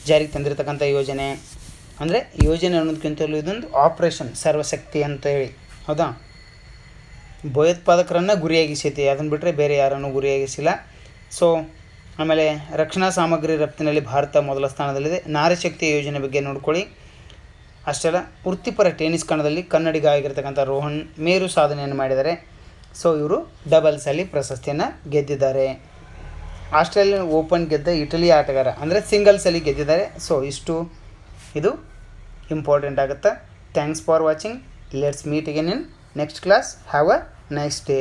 ಜಾರಿಗೆ ತಂದಿರತಕ್ಕಂಥ ಯೋಜನೆ. ಅಂದರೆ ಯೋಜನೆ ಅನ್ನೋದಕ್ಕಿಂತಲೂ ಇದೊಂದು ಆಪರೇಷನ್ ಸರ್ವಶಕ್ತಿ ಅಂತ ಹೇಳಿ, ಹೌದಾ. ಭಯೋತ್ಪಾದಕರನ್ನು ಗುರಿಯಾಗಿಸೈತಿ, ಅದನ್ನು ಬಿಟ್ಟರೆ ಬೇರೆ ಯಾರನ್ನು ಗುರಿಯಾಗಿಸಿಲ್ಲ. ಸೊ ಆಮೇಲೆ ರಕ್ಷಣಾ ಸಾಮಗ್ರಿ ರಫ್ತಿನಲ್ಲಿ ಭಾರತ ಮೊದಲ ಸ್ಥಾನದಲ್ಲಿದೆ. ನಾರಿಶಕ್ತಿ ಯೋಜನೆ ಬಗ್ಗೆ ನೋಡ್ಕೊಳ್ಳಿ. ಅಷ್ಟೆಲ್ಲ ವೃತ್ತಿಪರ ಟೆನ್ನಿಸ್ ಕಣದಲ್ಲಿ ಕನ್ನಡಿಗ ಆಗಿರ್ತಕ್ಕಂಥ ರೋಹನ್ ಮೇರು ಸಾಧನೆಯನ್ನು ಮಾಡಿದ್ದಾರೆ. ಸೊ ಇವರು ಡಬಲ್ಸಲ್ಲಿ ಪ್ರಶಸ್ತಿಯನ್ನು ಗೆದ್ದಿದ್ದಾರೆ. ಆಸ್ಟ್ರೇಲಿಯನ್ ಓಪನ್ ಗೆದ್ದ ಇಟಲಿ ಆಟಗಾರ, ಅಂದರೆ ಸಿಂಗಲ್ಸಲ್ಲಿ ಗೆದ್ದಿದ್ದಾರೆ. ಸೊ ಇದು ಇಂಪಾರ್ಟೆಂಟ್ ಆಗುತ್ತೆ. Thanks for watching. Let's meet again in next class. Have a nice day.